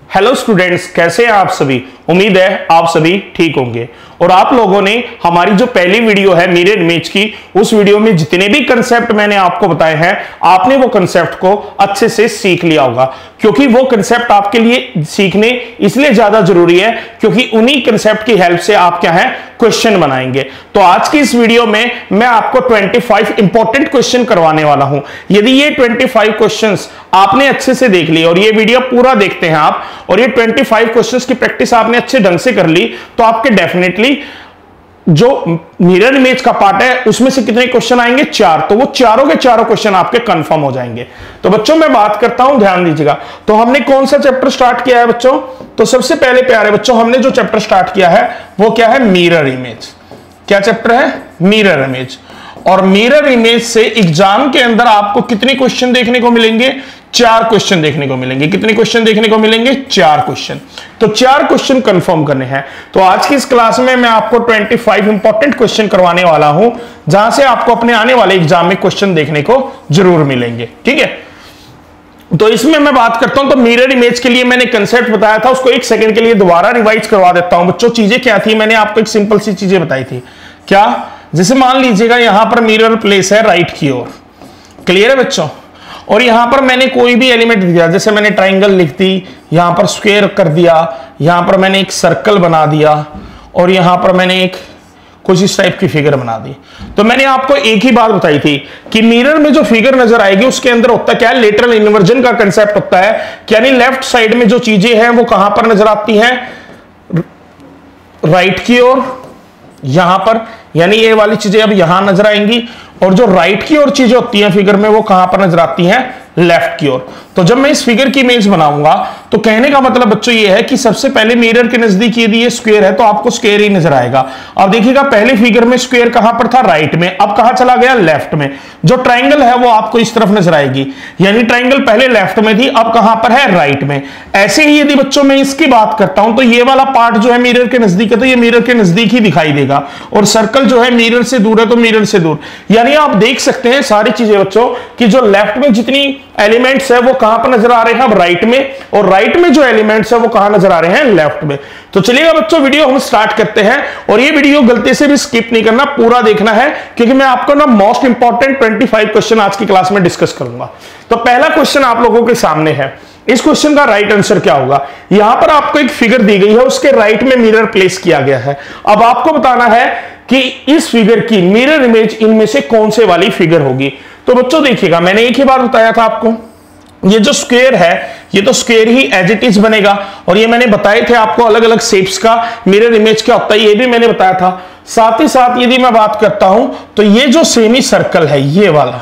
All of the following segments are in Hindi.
हेलो स्टूडेंट्स, कैसे हैं आप सभी। उम्मीद है आप सभी ठीक होंगे। और आप लोगों ने हमारी जो पहली वीडियो है मिरर इमेज की, उस वीडियो में जितने भी कंसेप्ट मैंने आपको बताए हैं, आपने वो कंसेप्ट को अच्छे से सीख लिया होगा। क्योंकि वो कंसेप्ट आपके लिए सीखने इसलिए ज्यादा जरूरी है क्योंकि उन्हीं कंसेप्ट की हेल्प से आप क्या है क्वेश्चन बनाएंगे। तो आज की इस वीडियो में मैं आपको 25 इंपॉर्टेंट क्वेश्चन करवाने वाला हूं। यदि ये 25 क्वेश्चंस आपने अच्छे से देख लिए और ये वीडियो पूरा देखते हैं आप, और ये 25 क्वेश्चंस की प्रैक्टिस आपने अच्छे ढंग से कर ली, तो आपके डेफिनेटली जो मिरर इमेज का पार्ट है उसमें से कितने क्वेश्चन आएंगे? 4। तो वो चारों के चारों क्वेश्चन आपके कंफर्म हो जाएंगे। तो बच्चों मैं बात करता हूं, ध्यान दीजिएगा। तो हमने कौन सा चैप्टर स्टार्ट किया है बच्चों? तो सबसे पहले प्यारे बच्चों, हमने जो चैप्टर स्टार्ट किया है वो क्या है? Mirror image. क्या चैप्टर है? Mirror image. और मिरर इमेज से एग्जाम के अंदर आपको कितने क्वेश्चन देखने को मिलेंगे? 4 क्वेश्चन देखने को मिलेंगे। कितने क्वेश्चन देखने को मिलेंगे? 4 क्वेश्चन। तो 4 क्वेश्चन कंफर्म करने हैं। तो आज की इस क्लास में मैं आपको 25 इंपॉर्टेंट क्वेश्चन करवाने वाला हूं, जहां से आपको अपने आने वाले एग्जाम में क्वेश्चन देखने को जरूर मिलेंगे। ठीक है, तो इसमें मैं बात करता हूं। तो मिरर इमेज के लिए मैंने कंसेप्ट बताया था, उसको 1 सेकंड के लिए दोबारा रिवाइज करवा देता हूं बच्चों। चीजें क्या थी? मैंने आपको एक सिंपल सी चीजें बताई थी। क्या? जैसे मान लीजिएगा यहां पर मिरर प्लेस है राइट की ओर। क्लियर है बच्चों? और यहां पर मैंने कोई भी एलिमेंट दिया, जैसे मैंने ट्राइंगल लिख दी, यहां पर स्क्वायर कर दिया, यहां पर मैंने एक सर्कल बना दिया, और यहां पर मैंने एक कुछ इस टाइप की फिगर बना दी। तो मैंने आपको एक ही बात बताई थी कि मिरर में जो फिगर नजर आएगी उसके अंदर होता क्या है? लेटरल इन्वर्जन का कंसेप्ट होता है। यानी लेफ्ट साइड में जो चीजें हैं वो कहां पर नजर आती हैं? राइट की ओर, यहां पर। यानी ये वाली चीजें अब यहां नजर आएंगी, और जो राइट की ओर चीजें होती हैं फिगर में वो कहां पर नजर आती हैं? लेफ्ट की ओर। तो जब मैं इस फिगर की इमेज बनाऊंगा तो कहने का मतलब बच्चों ये है कि सबसे पहले मिरर के नजदीक यदि ये स्क्वायर है तो आपको स्क्वायर ही नजर आएगा। अब देखिएगा पहले फिगर में स्क्वायर कहां पर था? राइट में। अब कहां चला गया? लेफ्ट में। जो ट्राइंगल है वो आपको इस तरफ नजर आएगी, यानी ट्राइंगल पहले लेफ्ट में थी, अब कहां पर है? राइट में। ऐसे ही यदि बच्चों मैं इसकी बात करता हूं तो ये वाला पार्ट जो है मिरर के नजदीक है, तो ये मिरर के नजदीक ही दिखाई देगा। और सर्कल जो है मिरर से दूर है तो मिरर से दूर। यानी आप देख सकते हैं सारी चीजें बच्चों कि जो लेफ्ट में जितनी एलिमेंट्स है वो कहां पर नजर आ रहे हैं? अब राइट में। और राइट में जो एलिमेंट्स है वो कहां नजर आ रहे हैं? लेफ्ट में। तो चलिएगा बच्चों वीडियो हम स्टार्ट करते हैं, और ये वीडियो गलती से भी स्किप नहीं करना, पूरा देखना है, क्योंकि मैं आपको ना मोस्ट इंपॉर्टेंट 25 क्वेश्चन आज की क्लास में डिस्कस करूंगा। तो पहला क्वेश्चन आप लोगों के सामने है। इस क्वेश्चन का राइट आंसर क्या होगा? यहां पर आपको एक फिगर दी गई है, उसके राइट में मिरर प्लेस किया गया है। अब आपको बताना है कि इस फिगर की मिरर इमेज इनमें से कौन से वाली फिगर होगी। तो बच्चों देखिएगा, मैंने एक ही बार बताया था आपको, ये जो स्क्वायर है ये तो स्क्वायर ही एज इट इज बनेगा। और ये मैंने बताए थे आपको अलग अलग शेप्स का मिरर इमेज क्या होता है, ये भी मैंने बताया था। साथ ही साथ यदि मैं बात करता हूं तो ये जो सेमी सर्कल है ये वाला,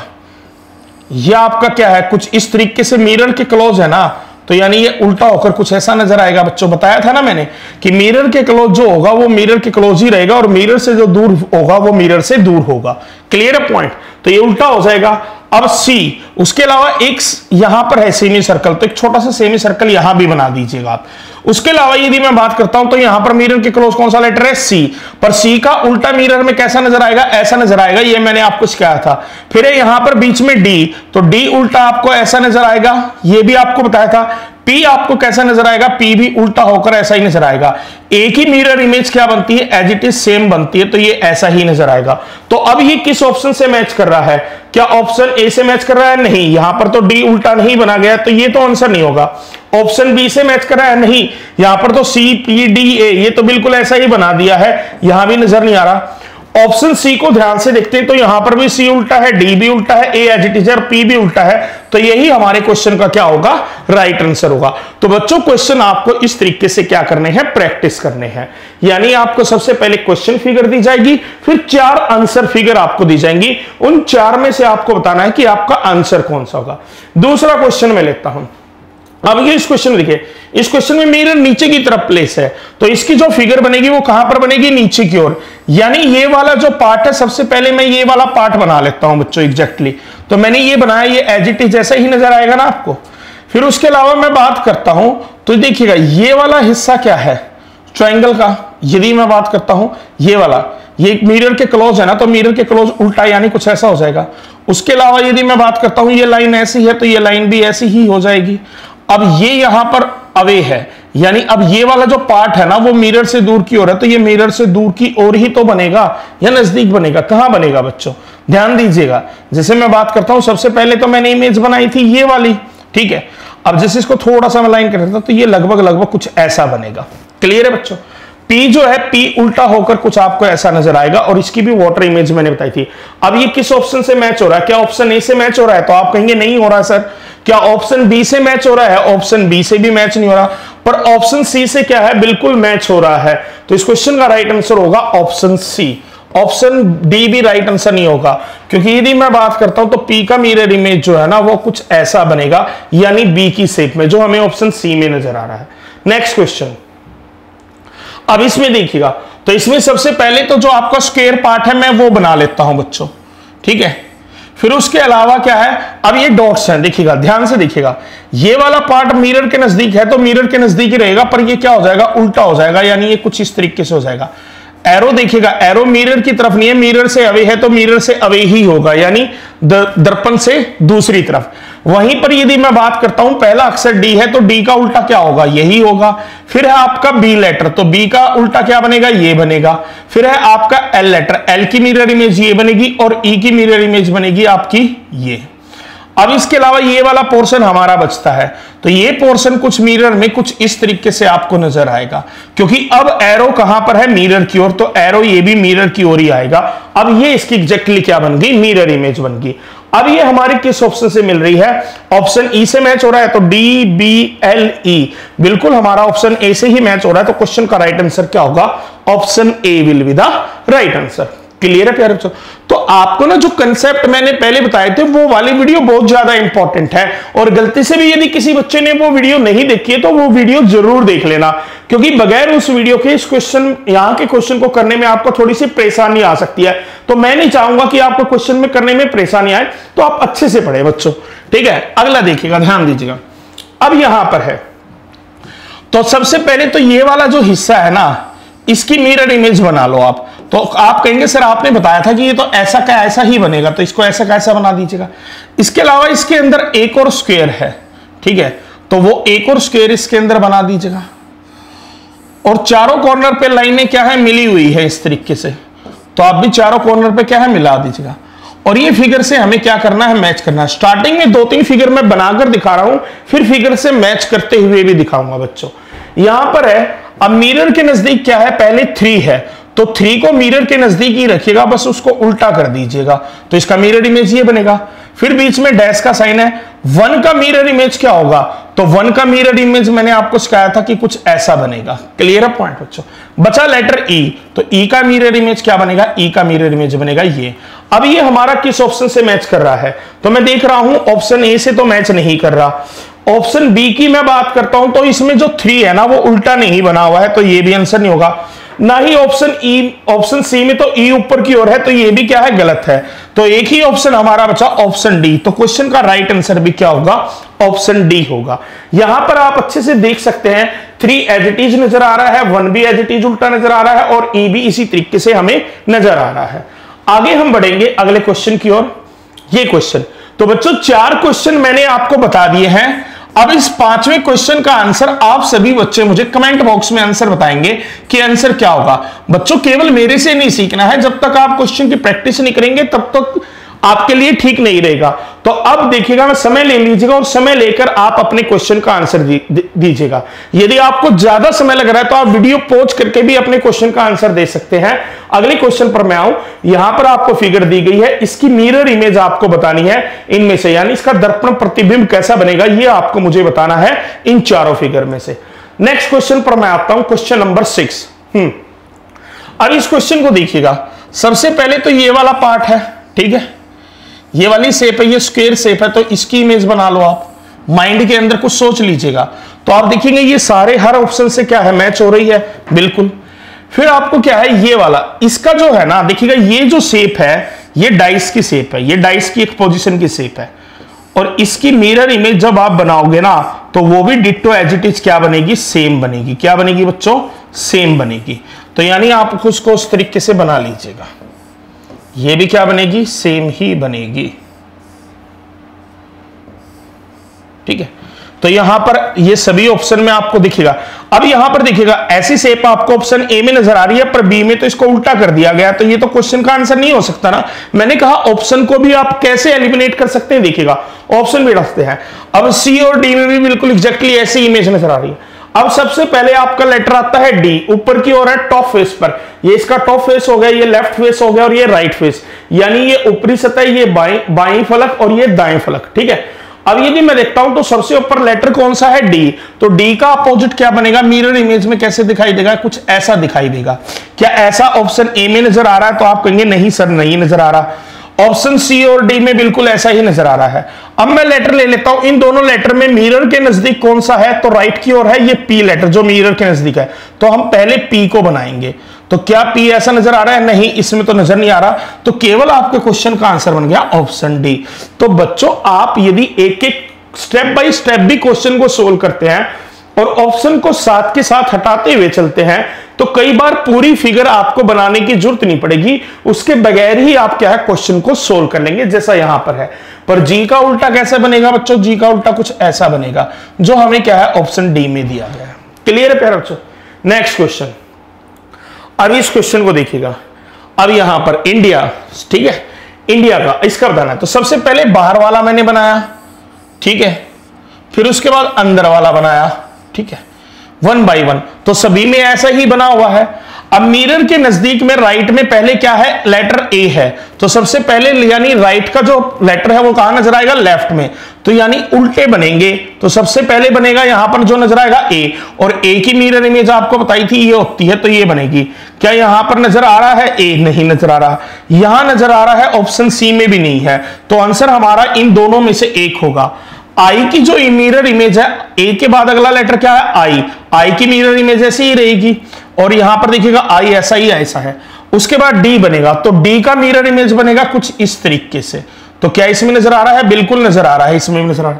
ये आपका क्या है? कुछ इस तरीके से मिरर के क्लोज है ना, तो यानी ये उल्टा होकर कुछ ऐसा नजर आएगा। बच्चों बताया था ना मैंने कि मिरर के क्लोज जो होगा वो मिरर के क्लोज ही रहेगा, और मिरर से जो दूर होगा वो मिरर से दूर होगा। क्लियर है पॉइंट? तो ये उल्टा हो जाएगा। अब सी, उसके अलावा एक यहां पर है सेमी सर्कल, तो एक छोटा सा सेमी सर्कल यहां भी बना दीजिएगा आप। उसके अलावा यदि मैं बात करता हूं तो यहां पर मिरर के क्लोज कौन सा लेटर है? सी। पर सी का उल्टा मिरर में कैसा नजर आएगा? ऐसा नजर आएगा। ये मैंने आपको सिखाया था। फिर यहां पर बीच में डी, तो डी उल्टा आपको ऐसा नजर आएगा, ये भी आपको बताया था। पी आपको कैसा नजर आएगा? पी भी उल्टा होकर ऐसा ही नजर आएगा। एक ही मिरर इमेज क्या बनती है? एज इट इज सेम बनती है, तो ये ऐसा ही नजर आएगा। तो अब ये किस ऑप्शन से मैच कर रहा है? क्या ऑप्शन ए से मैच कर रहा है? नहीं, यहां पर तो डी उल्टा नहीं बना गया, तो ये तो आंसर नहीं होगा। ऑप्शन बी से मैच कर रहा है? नहीं, यहां पर तो सी पी डी ए, ये तो बिल्कुल ऐसा ही बना दिया है, यहां भी नजर नहीं आ रहा। ऑप्शन सी को ध्यान से देखते हैं तो यहां पर भी सी उल्टा है, डी भी उल्टा है, ए एज इट इज और पी भी उल्टा है। तो यही हमारे क्वेश्चन का क्या होगा? राइट आंसर होगा। तो बच्चों क्वेश्चन आपको इस तरीके से क्या करने हैं? प्रैक्टिस करने हैं। यानी आपको सबसे पहले क्वेश्चन फिगर दी जाएगी, फिर 4 आंसर फिगर आपको दी जाएंगी। उन 4 में से आपको बताना है कि आपका आंसर कौन सा होगा। दूसरा क्वेश्चन मैं लेता हूं। अब ये इस क्वेश्चन देखिए, इस क्वेश्चन में मिरर नीचे की तरफ प्लेस है, तो इसकी जो फिगर बनेगी वो कहां पर बनेगी? नीचे की ओर। यानी ये वाला जो पार्ट है, सबसे पहले मैं ये वाला पार्ट बना लेता हूं बच्चों एग्जैक्टली। तो मैंने ये बनाया, ये एज इट इज जैसा ही नजर आएगा ना आपको। फिर उसके अलावा मैं बात करता हूं तो देखिएगा ये वाला हिस्सा क्या है? ट्राइंगल का। यदि मैं बात करता हूं ये वाला, ये मिरर के क्लोज है ना, तो मिरर के क्लोज उल्टा यानी कुछ ऐसा हो जाएगा। उसके अलावा यदि मैं बात करता हूं ये लाइन ऐसी है तो ये लाइन भी ऐसी ही हो जाएगी। अब ये यहां पर अवे है, यानी अब ये वाला जो पार्ट है ना वो मिरर से दूर की ओर है, तो ये मिरर से दूर की ओर ही तो बनेगा या नजदीक बनेगा? कहां बनेगा बच्चों, ध्यान दीजिएगा। जैसे मैं बात करता हूं, सबसे पहले तो मैंने इमेज बनाई थी ये वाली, ठीक है। अब जैसे इसको थोड़ा सा मैं लाइन कर देता हूं तो ये लगभग कुछ ऐसा बनेगा। क्लियर है बच्चों? P जो है P उल्टा होकर कुछ आपको ऐसा नजर आएगा, और इसकी भी वाटर इमेज मैंने बताई थी। अब ये किस ऑप्शन से मैच हो रहा है? क्या ऑप्शन ए से मैच हो रहा है? तो आप कहेंगे नहीं हो रहा सर। क्या ऑप्शन बी से मैच हो रहा है? ऑप्शन बी से भी मैच नहीं हो रहा, पर ऑप्शन सी से क्या है, बिल्कुल मैच हो रहा है। तो इस क्वेश्चन का राइट आंसर होगा ऑप्शन सी। ऑप्शन डी भी राइट आंसर नहीं होगा, क्योंकि यदि मैं बात करता हूं तो पी का मिरर इमेज जो है ना वो कुछ ऐसा बनेगा, यानी बी की शेप में, जो हमें ऑप्शन सी में नजर आ रहा है। नेक्स्ट क्वेश्चन, अब इसमें देखिएगा, तो इसमें सबसे पहले तो जो आपका स्क्वायर पार्ट है मैं वो बना लेता हूं बच्चों, ठीक है। फिर उसके अलावा क्या है, अब ये डॉट्स हैं, देखिएगा ध्यान से देखिएगा, ये वाला पार्ट मिरर के नजदीक है तो मिरर के नजदीक ही रहेगा, पर ये क्या हो जाएगा, उल्टा हो जाएगा, यानी ये कुछ इस तरीके से हो जाएगा। एरो देखिएगा, एरो मिरर की तरफ नहीं है, मिरर से अवे है तो मिरर से अवे ही होगा, यानी दर्पण से दूसरी तरफ। वहीं पर यदि मैं बात करता हूं, पहला अक्षर डी है तो डी का उल्टा क्या होगा, यही होगा। फिर है आपका बी लेटर, तो बी का उल्टा क्या बनेगा, ये बनेगा। फिर है आपका एल लेटर, एल की मिरर इमेज ये बनेगी, और ई की मिरर इमेज बनेगी आपकी ये। अब इसके अलावा ये वाला पोर्शन हमारा बचता है, तो ये पोर्शन कुछ मिरर में कुछ इस तरीके से आपको नजर आएगा, क्योंकि अब एरो कहां पर है, मिरर की ओर, तो एरो ये भी मिरर की ओर ही आएगा। अब ये इसकी एग्जैक्टली क्या बन गई, मिरर इमेज बन गई। अब ये हमारी किस ऑप्शन से मिल रही है, ऑप्शन ई से मैच हो रहा है, तो डी बी एल ई, बिल्कुल हमारा ऑप्शन ए से ही मैच हो रहा है। तो क्वेश्चन का राइट आंसर क्या होगा, option A will be the right answer. Clear है प्यारे बच्चों? तो आपको ना जो कंसेप्ट मैंने पहले बताए थे वो वाली वीडियो बहुत ज्यादा इंपॉर्टेंट है, और गलती से भी यदि किसी बच्चे ने वो वीडियो नहीं देखी है तो वो वीडियो जरूर देख लेना, क्योंकि बगैर उस वीडियो के इस क्वेश्चन, यहां के क्वेश्चन को करने में आपको थोड़ी सी परेशानी आ सकती है। तो मैं नहीं चाहूंगा कि आपको क्वेश्चन में करने में परेशानी आए, तो आप अच्छे से पढ़े बच्चों, ठीक है। अगला देखिएगा, ध्यान दीजिएगा। अब यहां पर है, तो सबसे पहले तो ये वाला जो हिस्सा है ना, इसकी मिरर इमेज बना लो आप। तो आप कहेंगे सर आपने बताया था कि ये तो ऐसा का ऐसा ही बनेगा, तो इसको ऐसा का ऐसा बना दीजिएगा। इसके अलावा इसके अंदर एक और स्क्वायर है, ठीक है, तो वो एक और स्क्वायर इसके अंदर बना दीजिएगा, और चारों कॉर्नर पे लाइनें क्या है, मिली हुई है इस तरीके से, तो आप भी चारों कॉर्नर पे क्या है, मिला दीजिएगा। और ये फिगर से हमें क्या करना है, मैच करना है। स्टार्टिंग में 2-3 फिगर मैं बनाकर दिखा रहा हूं, फिर फिगर से मैच करते हुए भी दिखाऊंगा बच्चों। यहां पर है, अब मिरर के नजदीक क्या है, पहले 3 है, तो 3 को मिरर के नजदीक ही रखिएगा, बस उसको उल्टा कर दीजिएगा, तो इसका मिरर इमेज ये बनेगा। फिर बीच में डैश का साइन है, 1 का मिरर इमेज क्या होगा, तो 1 का मिरर इमेज मैंने आपको सिखाया था कि कुछ ऐसा बनेगा। क्लियर है पॉइंट बच्चों? बचा लेटर ई, तो ई का मिरर इमेज क्या बनेगा, ई का मिरर इमेज बनेगा ये। अब ये हमारा किस ऑप्शन से मैच कर रहा है, तो मैं देख रहा हूं ऑप्शन ए से तो मैच नहीं कर रहा। ऑप्शन बी की मैं बात करता हूं, तो इसमें जो 3 है ना वो उल्टा नहीं बना हुआ है, तो ये भी आंसर नहीं होगा। ना ही ऑप्शन ई, ऑप्शन सी में तो ई ऊपर की ओर है, तो ये भी क्या है, गलत है। तो एक ही ऑप्शन हमारा बचा, ऑप्शन डी। तो क्वेश्चन का राइट आंसर भी क्या होगा, ऑप्शन डी होगा। यहां पर आप अच्छे से देख सकते हैं 3 एज इट इज नजर आ रहा है, 1 भी एज इट इज उल्टा नजर आ रहा है, और ई भी इसी तरीके से हमें नजर आ रहा है। आगे हम बढ़ेंगे अगले क्वेश्चन की ओर। ये क्वेश्चन, तो बच्चों 4 क्वेश्चन मैंने आपको बता दिए हैं। अब इस 5वें क्वेश्चन का आंसर आप सभी बच्चे मुझे कमेंट बॉक्स में आंसर बताएंगे कि आंसर क्या होगा। बच्चों केवल मेरे से नहीं सीखना है, जब तक आप क्वेश्चन की प्रैक्टिस नहीं करेंगे तब तक आपके लिए ठीक नहीं रहेगा। तो अब देखिएगा, मैं समय ले लीजिएगा और समय लेकर आप अपने क्वेश्चन का आंसर दीजिएगा। यदि आपको ज्यादा समय लग रहा है तो आप वीडियो पॉज करके भी अपने क्वेश्चन का आंसर दे सकते हैं। अगले क्वेश्चन पर मैं आऊं, यहां पर आपको फिगर दी गई है, इसकी मिरर इमेज आपको बतानी है इनमें से, यानी इसका दर्पण प्रतिबिंब कैसा बनेगा ये आपको मुझे बताना है इन चारों फिगर में से। नेक्स्ट क्वेश्चन पर मैं आता हूं, क्वेश्चन नंबर 6। अब इस क्वेश्चन को देखिएगा, सबसे पहले तो ये वाला पार्ट है, ठीक है, ये वाली शेप है, ये स्क्वायर शेप है, तो इसकी इमेज बना लो आप। माइंड के अंदर कुछ सोच लीजिएगा, तो आप देखेंगे ये सारे हर ऑप्शन से क्या है, मैच हो रही है, बिल्कुल। फिर आपको क्या है, ये वाला, इसका जो है ना, देखिएगा ये जो शेप है ये डाइस की शेप है, ये डाइस की एक पोजीशन की शेप है, और इसकी मिरर इमेज जब आप बनाओगे ना तो वो भी डिट्टो एज इट इज क्या बनेगी, सेम बनेगी। क्या बनेगी बच्चों, सेम बनेगी। तो यानी आप उसको उस तरीके से बना लीजिएगा, ये भी क्या बनेगी, सेम ही बनेगी, ठीक है। तो यहां पर ये सभी ऑप्शन में आपको दिखेगा। अब यहां पर देखिएगा ऐसी शेप आपको ऑप्शन ए में नजर आ रही है, पर बी में तो इसको उल्टा कर दिया गया, तो ये तो क्वेश्चन का आंसर नहीं हो सकता ना। मैंने कहा ऑप्शन को भी आप कैसे एलिमिनेट कर सकते हैं, देखिएगा ऑप्शन भी रखते हैं। अब सी और डी में भी बिल्कुल एग्जैक्टली ऐसी इमेज नजर आ रही है। अब सबसे पहले आपका लेटर आता है डी, ऊपर की ओर है टॉप फेस पर, ये इसका टॉप फेस हो गया, ये लेफ्ट फेस हो गया और ये राइट फेस, यानी ये ऊपरी सतह, ये बाईं फलक और ये दाएं फलक, ठीक है। अब यदि मैं देखता हूं तो सबसे ऊपर लेटर कौन सा है, डी, तो डी का अपोजिट क्या बनेगा, मिरर इमेज में कैसे दिखाई देगा, कुछ ऐसा दिखाई देगा। क्या ऐसा ऑप्शन ए में नजर आ रहा है, तो आप कहेंगे नहीं सर नहीं नजर आ रहा। ऑप्शन सी और डी में बिल्कुल ऐसा ही नजर आ रहा है। अब मैं लेटर ले लेता हूं, इन दोनों लेटर में मिरर के नजदीक कौन सा है, तो राइट की ओर है ये पी लेटर जो मिरर के नजदीक है, तो हम पहले पी को बनाएंगे। तो क्या पी ऐसा नजर आ रहा है, नहीं इसमें तो नजर नहीं आ रहा, तो केवल आपके क्वेश्चन का आंसर बन गया ऑप्शन डी। तो बच्चों आप यदि एक एक स्टेप बाय स्टेप भी क्वेश्चन को सोल्व करते हैं और ऑप्शन को साथ के साथ हटाते हुए चलते हैं, तो कई बार पूरी फिगर आपको बनाने की जरूरत नहीं पड़ेगी, उसके बगैर ही आप क्या है क्वेश्चन को सोल्व कर लेंगे, जैसा यहां पर है। पर जी का उल्टा कैसे बनेगा बच्चों, जी का उल्टा कुछ ऐसा बनेगा जो हमें क्या है ऑप्शन डी में दिया गया है। क्लियर है प्यारे बच्चों। नेक्स्ट क्वेश्चन, अब इस क्वेश्चन को देखिएगा। अब यहां पर इंडिया, ठीक है, इंडिया का इसका बताना है। तो सबसे पहले बाहर वाला मैंने बनाया, ठीक है, फिर उसके बाद अंदर वाला बनाया, ठीक है, 1 बाय 1, तो सभी में ऐसा ही बना हुआ है। अब मिरर के नजदीक में राइट में पहले क्या है, लेटर ए है, तो सबसे पहले यानी राइट का जो लेटर है वो कहां नजर आएगा, लेफ्ट में, तो यानी उल्टे बनेंगे। तो सबसे पहले बनेगा यहां पर जो नजर आएगा ए, और ए की मिरर इमेज आपको बताई थी ये होती है, तो ये बनेगी। क्या यहां पर नजर आ रहा है ए, नहीं नजर आ रहा। यहां नजर आ रहा है ऑप्शन सी में भी नहीं है, तो आंसर हमारा इन दोनों में से एक होगा। आई की जो मिरर इमेज है, ए के बाद अगला लेटर क्या है, आई, आई की मिरर इमेज ऐसी ही रहेगी, और यहां पर देखिएगा आई ऐसा ही ऐसा है। उसके बाद डी बनेगा, तो डी का मिरर इमेज बनेगा कुछ इस तरीके से। तो क्या इसमें नजर आ रहा है, बिल्कुल नजर आ रहा है, इसमें भी नजर आ रहा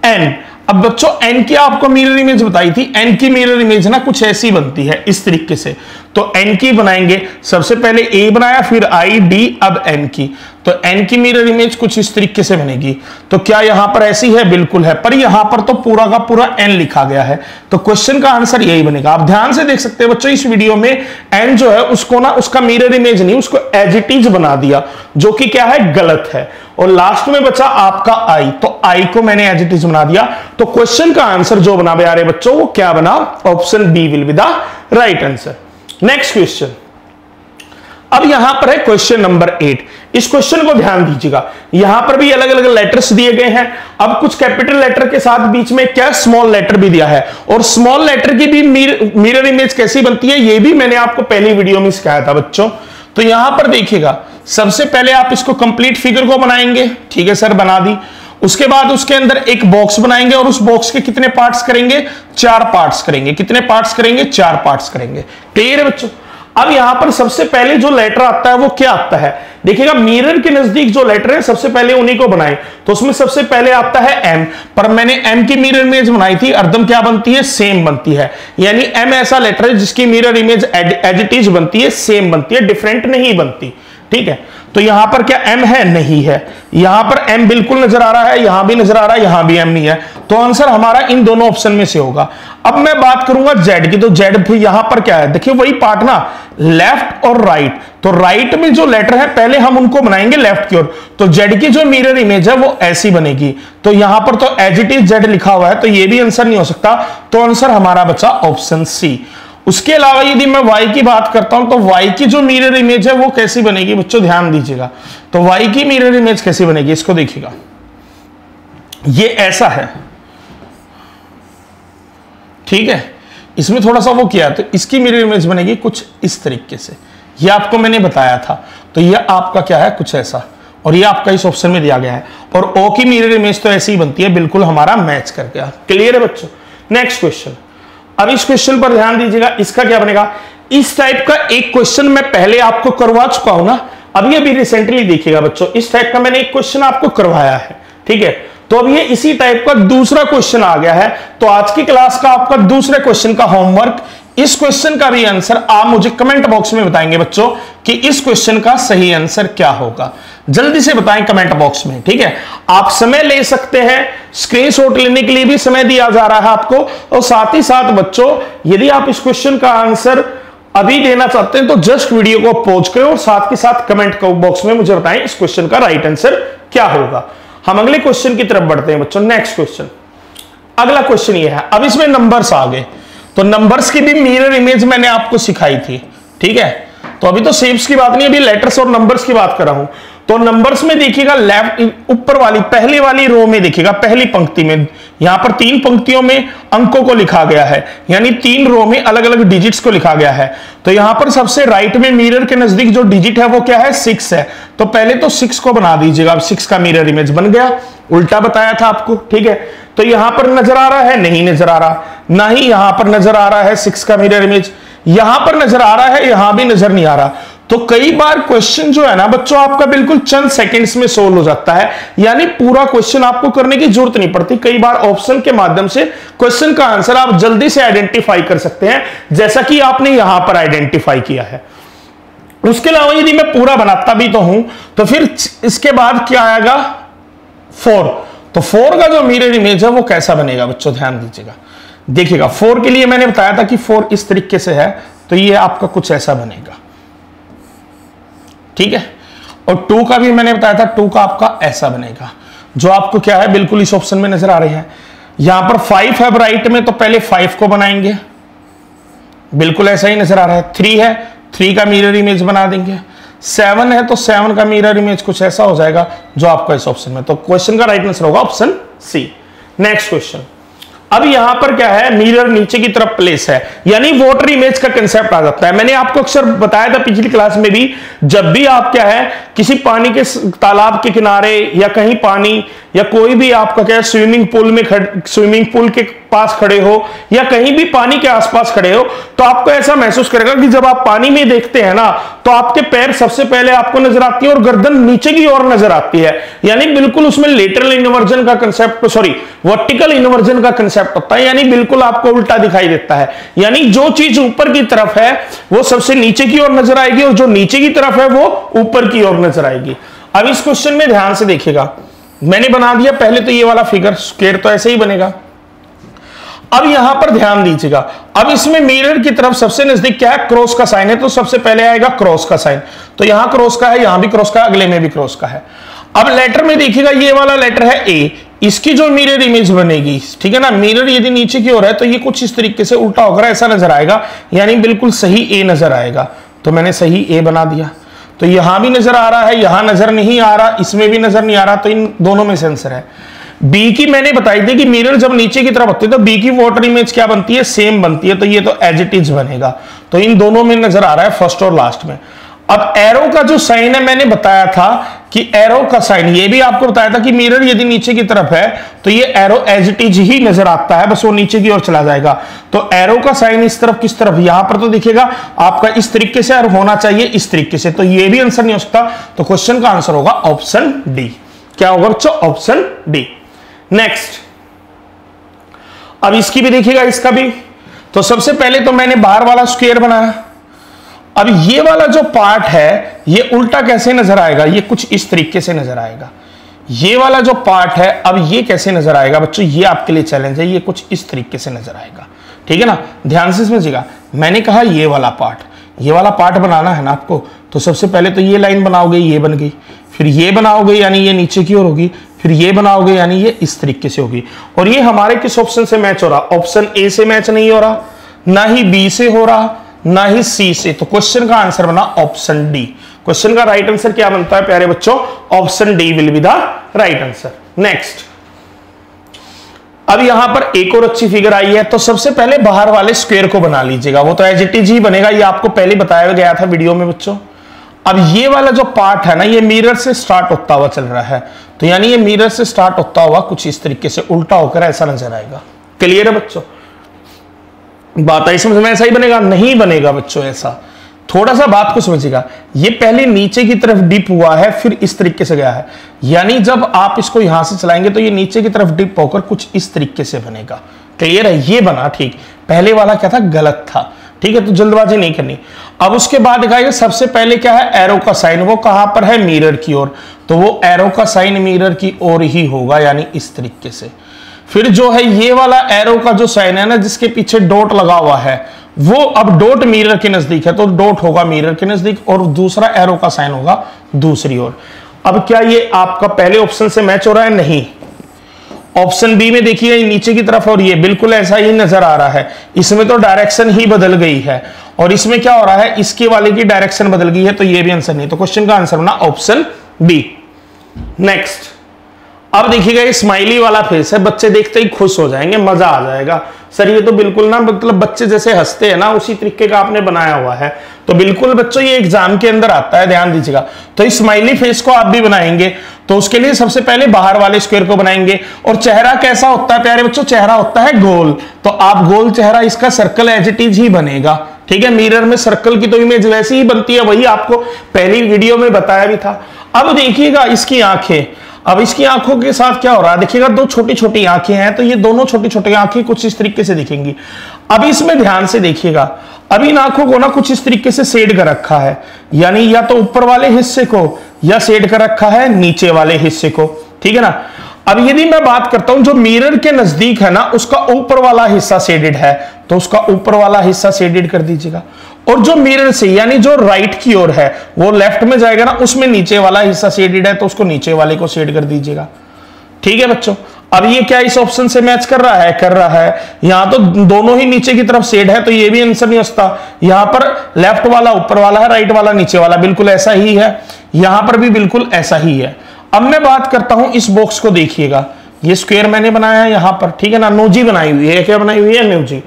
है। एन, अब बच्चों एन की आपको मिरर इमेज बताई थी, एन की मिरर इमेज ना कुछ ऐसी बनती है इस तरीके से। तो एन की बनाएंगे, सबसे पहले ए बनाया, फिर आई डी, अब एन की, तो एन की मिरर इमेज कुछ इस तरीके से बनेगी। तो क्या यहां पर ऐसी है, बिल्कुल है, पर यहां पर तो पूरा का पूरा एन लिखा गया है, तो क्वेश्चन का आंसर यही बनेगा। आप ध्यान से देख सकते हैं बच्चों इस वीडियो में एन जो है उसको ना उसका मिरर इमेज नहीं, उसको एज इट इज बना दिया, जो कि क्या है गलत है, और लास्ट में बचा आपका आई, तो आई को मैंने एज इट इज बना दिया। तो क्वेश्चन का आंसर जो बना प्यारे बच्चों वो क्या बना, option B will be the right answer. Next question, अब यहां पर है क्वेश्चन नंबर 8। इस क्वेश्चन को ध्यान दीजिएगा, यहां पर भी अलग अलग लेटर्स दिए गए हैं। अब कुछ कैपिटल लेटर के साथ बीच में क्या स्मॉल लेटर भी दिया है, और स्मॉल लेटर की भी मिरर इमेज कैसी बनती है ये भी मैंने आपको पहली वीडियो में सिखाया था बच्चों। तो यहां पर देखिएगा, सबसे पहले आप इसको कंप्लीट फिगर को बनाएंगे, ठीक है सर बना दी। उसके बाद उसके अंदर एक बॉक्स बनाएंगे, और उस बॉक्स के कितने पार्ट्स करेंगे, 4 पार्ट्स करेंगे। कितने पार्ट्स करेंगे, 4 पार्ट्स करेंगे। क्लियर है बच्चों। अब यहां पर सबसे पहले जो लेटर आता है वो क्या आता है, देखिएगा मिरर के नजदीक जो लेटर है सबसे पहले उन्हीं को बनाएं, तो उसमें सबसे पहले आता है एम, पर मैंने एम की मिरर इमेज बनाई थी, अर्धम क्या बनती है, सेम बनती है, यानी एम ऐसा लेटर है जिसकी mirror image as it is बनती है, सेम बनती है, डिफरेंट नहीं बनती, ठीक है। तो यहां पर क्या एम है, नहीं है, यहां पर एम बिल्कुल नजर आ रहा है, यहां भी नजर आ रहा है, यहां भी एम नहीं है, तो आंसर हमारा इन दोनों ऑप्शन में से होगा। अब मैं बात करूंगा जेड की, तो जेड भी यहां पर क्या है, देखिए वही पार्ट ना, लेफ्ट और राइट, तो राइट में जो लेटर है पहले हम उनको बनाएंगे लेफ्ट की ओर, तो जेड की जो मिरर इमेज है वो ऐसी बनेगी। तो यहां पर तो एज इट इज जेड लिखा हुआ है, तो ये भी आंसर नहीं हो सकता, तो आंसर हमारा बचा ऑप्शन सी। उसके अलावा यदि मैं y की बात करता हूं, तो y की जो मिरर इमेज है वो कैसी बनेगी बच्चों, ध्यान दीजिएगा। तो y की मिरर इमेज कैसी बनेगी, इसको देखिएगा, ये ऐसा है, ठीक है, इसमें थोड़ा सा वो किया, तो इसकी मिरर इमेज बनेगी कुछ इस तरीके से, ये आपको मैंने बताया था। तो ये आपका क्या है, कुछ ऐसा, और ये आपका इस ऑप्शन में दिया गया है, और O की मिरर इमेज तो ऐसी ही बनती है, बिल्कुल हमारा मैच कर गया। क्लियर है बच्चों। नेक्स्ट क्वेश्चन, अब इस क्वेश्चन पर ध्यान दीजिएगा, इसका क्या बनेगा, इस टाइप का एक क्वेश्चन मैं पहले आपको करवा चुका हूं ना, अब ये भी रिसेंटली देखिएगा बच्चों, इस टाइप का मैंने एक क्वेश्चन आपको करवाया है, ठीक है। तो अब ये इसी टाइप का दूसरा क्वेश्चन आ गया है, तो आज की क्लास का आपका दूसरे क्वेश्चन का होमवर्क इस क्वेश्चन का भी आंसर आप मुझे कमेंट बॉक्स में बताएंगे बच्चों कि इस क्वेश्चन का सही आंसर क्या होगा। जल्दी से बताएं कमेंट बॉक्स में, ठीक है। आप समय ले सकते हैं, स्क्रीनशॉट लेने के लिए भी समय दिया जा रहा है आपको। और साथ ही साथ बच्चों, यदि आप इस क्वेश्चन का आंसर अभी देना चाहते हैं तो जस्ट वीडियो को पॉज करें और साथ के साथ कमेंट बॉक्स में मुझे बताएं इस क्वेश्चन का राइट आंसर क्या होगा। हम अगले क्वेश्चन की तरफ बढ़ते हैं बच्चों। नेक्स्ट क्वेश्चन, अगला क्वेश्चन ये है। अब इसमें नंबर्स आ गए, तो नंबर्स की भी मिरर इमेज मैंने आपको सिखाई थी, ठीक है। तो अभी तो शेप्स की बात नहीं, अभी लेटर्स और नंबर्स की बात कर रहा हूं। तो नंबर्स में देखिएगा, लेफ्ट ऊपर वाली पहली वाली रो में देखिएगा, पहली पंक्ति में यहां पर 3 पंक्तियों में अंकों को लिखा गया है, यानी 3 रो में अलग अलग डिजिट्स को लिखा गया है। तो यहां पर सबसे राइट में मिरर के नजदीक जो डिजिट है वो क्या है, 6 है। तो पहले तो 6 को बना दीजिएगा। अब 6 का मिरर इमेज बन गया, उल्टा बताया था आपको, ठीक है। तो यहां पर नजर आ रहा है, नहीं नजर आ रहा, ना ही यहां पर नजर आ रहा है 6 का मिरर इमेज, यहां पर नजर आ रहा है, यहां भी नजर नहीं आ रहा। तो कई बार क्वेश्चन जो है ना बच्चों आपका बिल्कुल चंद सेकंड्स में सोल्व हो जाता है, यानी पूरा क्वेश्चन आपको करने की जरूरत नहीं पड़ती। कई बार ऑप्शन के माध्यम से क्वेश्चन का आंसर आप जल्दी से आइडेंटिफाई कर सकते हैं, जैसा कि आपने यहां पर आइडेंटिफाई किया है। उसके अलावा यदि मैं पूरा बनाता भी तो हूं तो फिर इसके बाद क्या आएगा, 4। तो 4 का जो मिरर इमेज है वो कैसा बनेगा बच्चों, ध्यान दीजिएगा। देखिएगा 4 के लिए मैंने बताया था कि 4 इस तरीके से है, तो ये आपका कुछ ऐसा बनेगा, ठीक है। और 2 का भी मैंने बताया था, 2 का आपका ऐसा बनेगा, जो आपको क्या है बिल्कुल इस ऑप्शन में नजर आ रहे हैं। यहां पर 5 है राइट में, तो पहले 5 को बनाएंगे, बिल्कुल ऐसा ही नजर आ रहा है। 3 है, 3 का मिरर इमेज बना देंगे। 7 है तो 7 का मिरर इमेज कुछ ऐसा हो जाएगा जो आपका इस ऑप्शन में। तो क्वेश्चन का राइट आंसर होगा ऑप्शन सी। नेक्स्ट क्वेश्चन, अब यहां पर क्या है, मिरर नीचे की तरफ प्लेस है, यानी वाटर इमेज का कंसेप्ट आ जाता है। मैंने आपको अक्सर बताया था पिछली क्लास में भी, जब भी आप क्या है किसी पानी के तालाब के किनारे या कहीं पानी या कोई भी आपका क्या है स्विमिंग पूल के पास खड़े हो या कहीं भी पानी के आसपास खड़े हो, तो आपको ऐसा महसूस करेगा कि जब आप पानी में देखते हैं ना तो आपके पैर सबसे पहले आपको नजर आती है और गर्दन नीचे की ओर नजर आती है, यानी बिल्कुल उसमें लेटरल इन्वर्जन का कंसेप्ट, सॉरी वर्टिकल इन्वर्जन का कंसेप्ट होता है, यानी बिल्कुल आपको उल्टा दिखाई देता है। यानी जो चीज ऊपर की तरफ है वो सबसे नीचे की ओर नजर आएगी और जो नीचे की तरफ है वो ऊपर की ओर नजर आएगी। अब इस क्वेश्चन में ध्यान से देखिएगा, मैंने बना दिया पहले तो ये वाला फिगर, स्क्वायर तो ऐसे ही बनेगा। अब यहां पर ध्यान दीजिएगा, अब इसमें मिरर की तरफ सबसे नजदीक क्या है, क्रॉस का साइन है, तो सबसे पहले आएगा क्रॉस का साइन। तो यहां क्रॉस का है, यहां भी क्रॉस का है, अगले में भी क्रॉस का है। अब लेटर में देखिएगा, ये वाला लेटर है ए, इसकी जो मिरर इमेज बनेगी, ठीक है ना, मिरर यदि नीचे की ओर है तो ये कुछ इस तरीके से उल्टा होकर ऐसा नजर आएगा, यानी बिल्कुल सही ए नजर आएगा। तो मैंने सही ए बना दिया। तो यहां भी नजर आ रहा है, यहां नजर नहीं आ रहा, इसमें भी नजर नहीं आ रहा, तो इन दोनों में से आंसर है। बी की मैंने बताई थी कि मिरर जब नीचे की तरफ होती है तो बी की वाटर इमेज क्या बनती है, सेम बनती है, तो ये तो एज इट इज बनेगा। तो इन दोनों में नजर आ रहा है फर्स्ट और लास्ट में। अब एरो का जो साइन है मैंने बताया था कि एरो का साइन, ये भी आपको बताया था कि मिरर यदि नीचे की तरफ है तो ये एरो एज इट इज ही नजर आता है, बस वो नीचे की ओर चला जाएगा। तो एरो का साइन इस तरफ किस तरफ, यहां पर तो दिखेगा आपका इस तरीके से और होना चाहिए इस तरीके से, तो ये भी आंसर नहीं हो सकता। तो क्वेश्चन का आंसर होगा ऑप्शन डी। क्या होगा बच्चों, ऑप्शन डी। नेक्स्ट, अब इसकी भी देखिएगा, इसका भी। तो सबसे पहले तो मैंने बाहर वाला स्क्वायर बनाया। अब ये वाला जो पार्ट है ये उल्टा कैसे नजर आएगा, ये कुछ इस तरीके से नजर आएगा। ये वाला जो पार्ट है अब ये कैसे नजर आएगा बच्चों, ये आपके लिए चैलेंज है, ये कुछ इस तरीके से नजर आएगा, ठीक है ना। ध्यान से समझिएगा, मैंने कहा ये वाला पार्ट बनाना है ना आपको, तो सबसे पहले तो ये लाइन बनाओगे, ये बन गई, फिर ये बनाओगे यानी ये नीचे की ओर होगी, फिर ये बनाओगे यानी ये इस तरीके से होगी। और ये हमारे किस ऑप्शन से मैच हो रहा, ऑप्शन ए से मैच नहीं हो रहा, ना ही बी से हो रहा, ना ही सी से। तो क्वेश्चन का आंसर बना ऑप्शन डी। क्वेश्चन का राइट आंसर क्या बनता है प्यारे बच्चों, option D will be the right answer. Next, अब यहां पर एक और अच्छी फिगर आई है, तो सबसे पहले बाहर वाले स्क्वायर को बना लीजिएगा, वो तो एज इट इज ही बनेगा, ये आपको पहले बताया गया था वीडियो में बच्चों। अब ये वाला जो पार्ट है ना, ये मिरर से स्टार्ट होता हुआ चल रहा है, तो यानी ये मिरर से स्टार्ट होता हुआ कुछ इस तरीके से उल्टा होकर ऐसा नजर आएगा। क्लियर है बच्चों, बात आई समझ में, ऐसा ही बनेगा, नहीं बनेगा बच्चों ऐसा। थोड़ा सा बात को समझिएगा, ये पहले नीचे की तरफ डिप हुआ है, फिर इस तरीके से गया है, यानी जब आप इसको यहां से चलाएंगे तो ये नीचे की तरफ डिप होकर कुछ इस तरीके से बनेगा। क्लियर है, ये बना ठीक। पहले वाला क्या था, गलत था, ठीक है, तो जल्दबाजी नहीं करनी। अब उसके बाद दिखाइए सबसे पहले क्या है, एरो का साइन, वो कहां पर है, मिरर की ओर, तो वो एरो का साइन मिरर की ओर ही होगा, यानी इस तरीके से। फिर जो है ये वाला एरो का जो साइन है ना, जिसके पीछे डॉट लगा हुआ है, वो अब डॉट मिरर के नजदीक है, तो डॉट होगा मिरर के नजदीक, और दूसरा एरो का साइन होगा दूसरी ओर। अब क्या ये आपका पहले ऑप्शन से मैच हो रहा है, नहीं। ऑप्शन बी में देखिए नीचे की तरफ, और ये बिल्कुल ऐसा ही नजर आ रहा है, इसमें तो डायरेक्शन ही बदल गई है, और इसमें क्या हो रहा है, इसके वाले की डायरेक्शन बदल गई है, तो ये भी आंसर नहीं, तो क्वेश्चन का आंसर होना ऑप्शन बी। नेक्स्ट, अब देखिएगा ये स्माइली वाला फेस है, बच्चे देखते ही खुश हो जाएंगे, मजा आ जाएगा। सर ये तो बिल्कुल ना, मतलब बच्चे जैसे हंसते हैं ना, उसी तरीके का आपने बनाया हुआ है, तो बिल्कुल बच्चों ये एग्जाम के अंदर आता है, ध्यान दीजिएगा। तो इस स्माइली फेस को आप भी बनाएंगे, तो उसके लिए सबसे पहले बाहर वाले स्क्वायर को बनाएंगे। और चेहरा कैसा होता है प्यारे बच्चों, चेहरा होता है गोल, तो आप गोल चेहरा, इसका सर्कल एज इट इज ही बनेगा, ठीक है। मिरर में सर्कल की तो इमेज वैसी ही बनती है, वही आपको पहली वीडियो में बताया भी था। अब देखिएगा इसकी आंखें, अब इसकी आंखों के साथ क्या हो रहा है, देखिएगा दो छोटी छोटी आंखें हैं, तो ये दोनों छोटी छोटी आंखें कुछ इस तरीके से दिखेंगी। अब इसमें ध्यान से देखिएगा, अब इन आंखों को ना कुछ इस तरीके से शेड कर रखा है, यानी या तो ऊपर वाले हिस्से को, या शेड कर रखा है नीचे वाले हिस्से को, ठीक है ना। अब यदि मैं बात करता हूं जो मिरर के नजदीक है ना, उसका ऊपर वाला हिस्सा शेडेड है, तो उसका ऊपर वाला हिस्सा शेडेड कर दीजिएगा। और जो मिरर से यानी जो राइट की ओर है वो लेफ्ट में जाएगा ना, उसमें नीचे वाला हिस्सा शेडेड है, तो उसको नीचे वाले को शेड कर दीजिएगा, ठीक है बच्चों। अब ये क्या इस ऑप्शन से मैच कर रहा है, कर रहा है। यहां तो दोनों ही नीचे की तरफ शेड है, तो ये भी आंसर नहीं होता। यहां पर लेफ्ट वाला ऊपर वाला है, राइट वाला नीचे वाला, बिल्कुल ऐसा ही है। यहां पर भी बिल्कुल ऐसा ही है। अब मैं बात करता हूं इस बॉक्स को, देखिएगा ये स्क्वायर मैंने बनाया है यहां पर, ठीक है ना, नोजी बनाई हुई है, क्या बनाई हुई है, नोजी।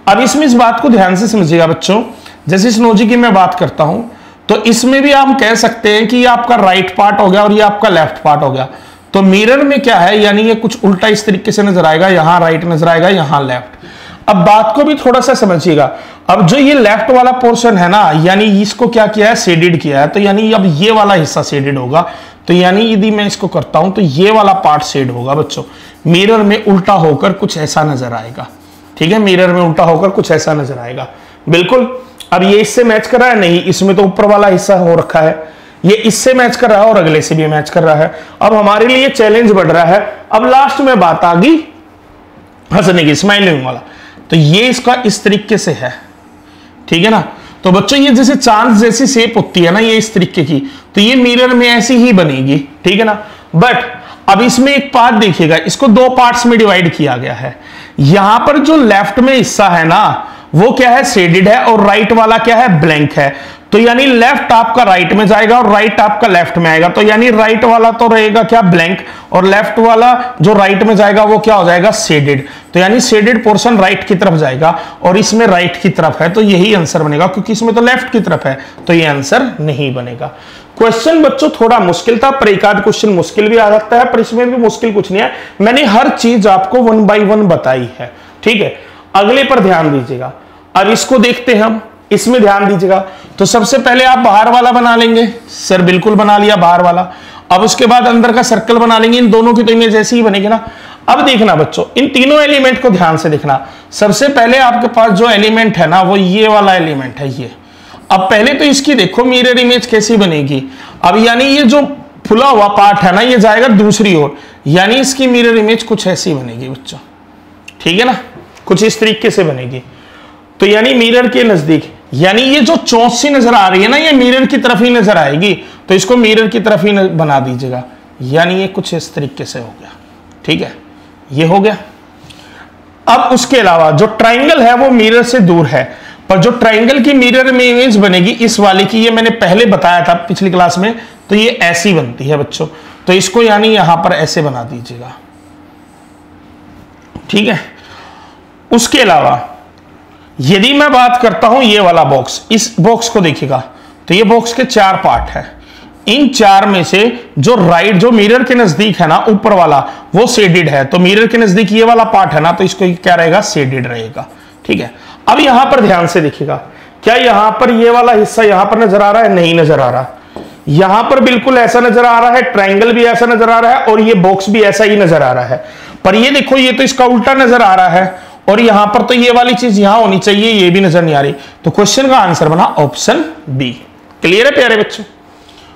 अब इसमें इस बात को ध्यान से समझिएगा बच्चों, जैसे इस नोजी की मैं बात करता हूं, तो इसमें भी हम कह सकते हैं कि ये आपका राइट पार्ट हो गया और ये आपका लेफ्ट पार्ट हो गया। तो मिरर में क्या है, यानी ये कुछ उल्टा इस तरीके से नजर आएगा, यहां राइट नजर आएगा, यहां लेफ्ट। अब बात को भी थोड़ा सा समझिएगा, अब जो ये लेफ्ट वाला पोर्शन है ना, यानी इसको क्या किया है, शेडेड किया है, तो यानी अब ये वाला हिस्सा शेडेड होगा, तो यानी यदि मैं इसको करता हूं तो ये वाला पार्ट शेड होगा बच्चों। मिरर में उल्टा होकर कुछ ऐसा नजर आएगा, ठीक है, मिरर में उल्टा होकर कुछ ऐसा नजर आएगा, बिल्कुल। अब ये इससे मैच कर रहा है, नहीं, इसमें तो ऊपर वाला हिस्सा हो रखा है, ये इससे मैच कर रहा है और अगले से भी मैच कर रहा है। अब हमारे लिए चैलेंज बढ़ रहा है। अब लास्ट में बात आ गई हंसने की, स्माइलिंग वाला, तो ये इसका इस तरीके से है, ठीक है ना। तो बच्चों ये जैसे चांद जैसी शेप होती है ना, ये इस तरीके की, तो ये मिरर में ऐसी ही बनेगी, ठीक है ना। बट अब इसमें एक पार्ट देखिएगा, इसको दो पार्ट्स में डिवाइड किया गया है। यहां पर जो लेफ्ट में हिस्सा है ना, वो क्या है, शेडेड है, और राइट वाला क्या है, ब्लैंक है। तो यानी लेफ्ट आपका राइट में जाएगा और राइट आपका लेफ्ट में आएगा, तो यानी राइट वाला तो रहेगा क्या, ब्लैंक, और लेफ्ट वाला जो राइट में जाएगा वो क्या हो जाएगा, शेडेड। तो यानी शेडेड पोर्शन राइट की तरफ जाएगा और इसमें राइट की तरफ है, तो यही आंसर बनेगा, क्योंकि इसमें तो लेफ्ट की तरफ है, तो ये आंसर नहीं बनेगा। क्वेश्चन बच्चों थोड़ा मुश्किल था, पर एक आध क्वेश्चन मुश्किल भी आ सकता है, पर इसमें भी मुश्किल कुछ नहीं है, मैंने हर चीज आपको 1 बाय 1 बताई है, ठीक है। अगले पर ध्यान दीजिएगा। अब इसको देखते हैं हम, इसमें ध्यान दीजिएगा। तो सबसे पहले आप बाहर वाला बना लेंगे, सर बिल्कुल बना लिया बाहर वाला। अब उसके बाद अंदर का सर्कल बना लेंगे, इन दोनों की तो इमेज ऐसी ही बनेगी ना। अब देखना बच्चों, इन तीनों एलिमेंट को ध्यान से देखना। सबसे पहले आपके पास जो एलिमेंट है ना, वो ये वाला एलिमेंट है, ये। अब पहले तो इसकी देखो मिरर इमेज कैसी बनेगी। अब यानी ये जो फुला हुआ पार्ट है ना, ये जाएगा दूसरी ओर, यानी इसकी मिरर इमेज कुछ ऐसी बनेगी बच्चों, ठीक है ना, कुछ इस तरीके से बनेगी। तो यानी मिरर के नजदीक, यानी ये जो चोंच सी नजर आ रही है ना, ये मिरर की तरफ ही नजर आएगी, तो इसको मिरर की तरफ ही बना दीजिएगा, यानी ये कुछ इस तरीके से हो गया, ठीक है, ये हो गया। अब उसके अलावा जो ट्राइंगल है वो मिरर से दूर है, पर जो ट्राइंगल की मिरर में इमेज बनेगी इस वाले की, ये मैंने पहले बताया था पिछली क्लास में, तो ये ऐसी बनती है बच्चों। तो इसको यानी यहां पर ऐसे बना दीजिएगा, ठीक है। उसके अलावा यदि मैं बात करता हूं ये वाला बॉक्स, इस बॉक्स को देखिएगा, तो ये बॉक्स के 4 पार्ट है। इन 4 में से जो राइट, जो मिरर के नजदीक है ना, ऊपर वाला, वो शेडेड है, तो मिरर के नजदीक ये वाला पार्ट है ना, तो इसको क्या रहेगा, शेडेड रहेगा, ठीक है। अब यहां पर ध्यान से देखिएगा, क्या यहां पर ये वाला हिस्सा यहां पर नजर आ रहा है, नहीं नजर आ रहा। यहां पर बिल्कुल ऐसा नजर आ रहा है, ट्रायंगल भी ऐसा नजर आ रहा है, और ये बॉक्स भी ऐसा ही नजर आ रहा है। पर ये देखो, ये तो इसका उल्टा नजर आ रहा है, और यहां पर तो ये वाली चीज यहां होनी चाहिए, ये भी नजर नहीं आ रही, तो क्वेश्चन का आंसर बना ऑप्शन बी। क्लियर है प्यारे बच्चों?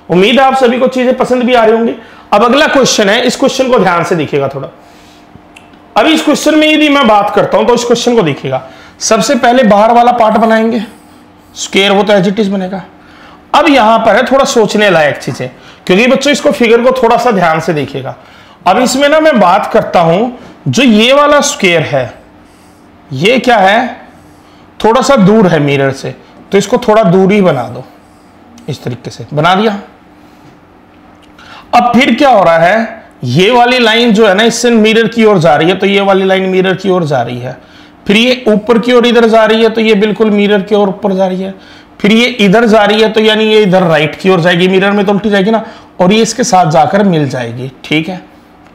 उम्मीद है आप सभी को चीजें पसंद भी आ रही होंगी। अब अगला क्वेश्चन है, इस क्वेश्चन को ध्यान से देखिएगा थोड़ा। अभी इस क्वेश्चन में यदि मैं बात करता हूं तो इस क्वेश्चन को देखिएगा। सबसे पहले बाहर वाला पार्ट बनाएंगे स्क्वायर, वो तो एज इट इज बनेगा। अब यहां पर है थोड़ा सोचने लायक चीजें, क्योंकि बच्चों इसको फिगर को थोड़ा सा ध्यान से देखिएगा। अब इसमें ना मैं बात करता हूं, जो ये वाला स्क्वायर है ये क्या है, थोड़ा सा दूर है मिरर से, तो इसको थोड़ा दूर ही बना दो, इस तरीके से बना दिया। अब फिर क्या हो रहा है, ये वाली लाइन जो है ना इससे मिरर की ओर जा रही है, तो ये वाली लाइन मिरर की ओर जा रही है। फिर ये ऊपर की ओर इधर जा रही है, तो ये बिल्कुल मिरर की ओर ऊपर जा रही है। फिर ये इधर जा रही है, तो यानी ये इधर राइट की ओर जाएगी, मिरर में तो उल्टी जाएगी ना, और ये इसके साथ जाकर मिल जाएगी। ठीक है,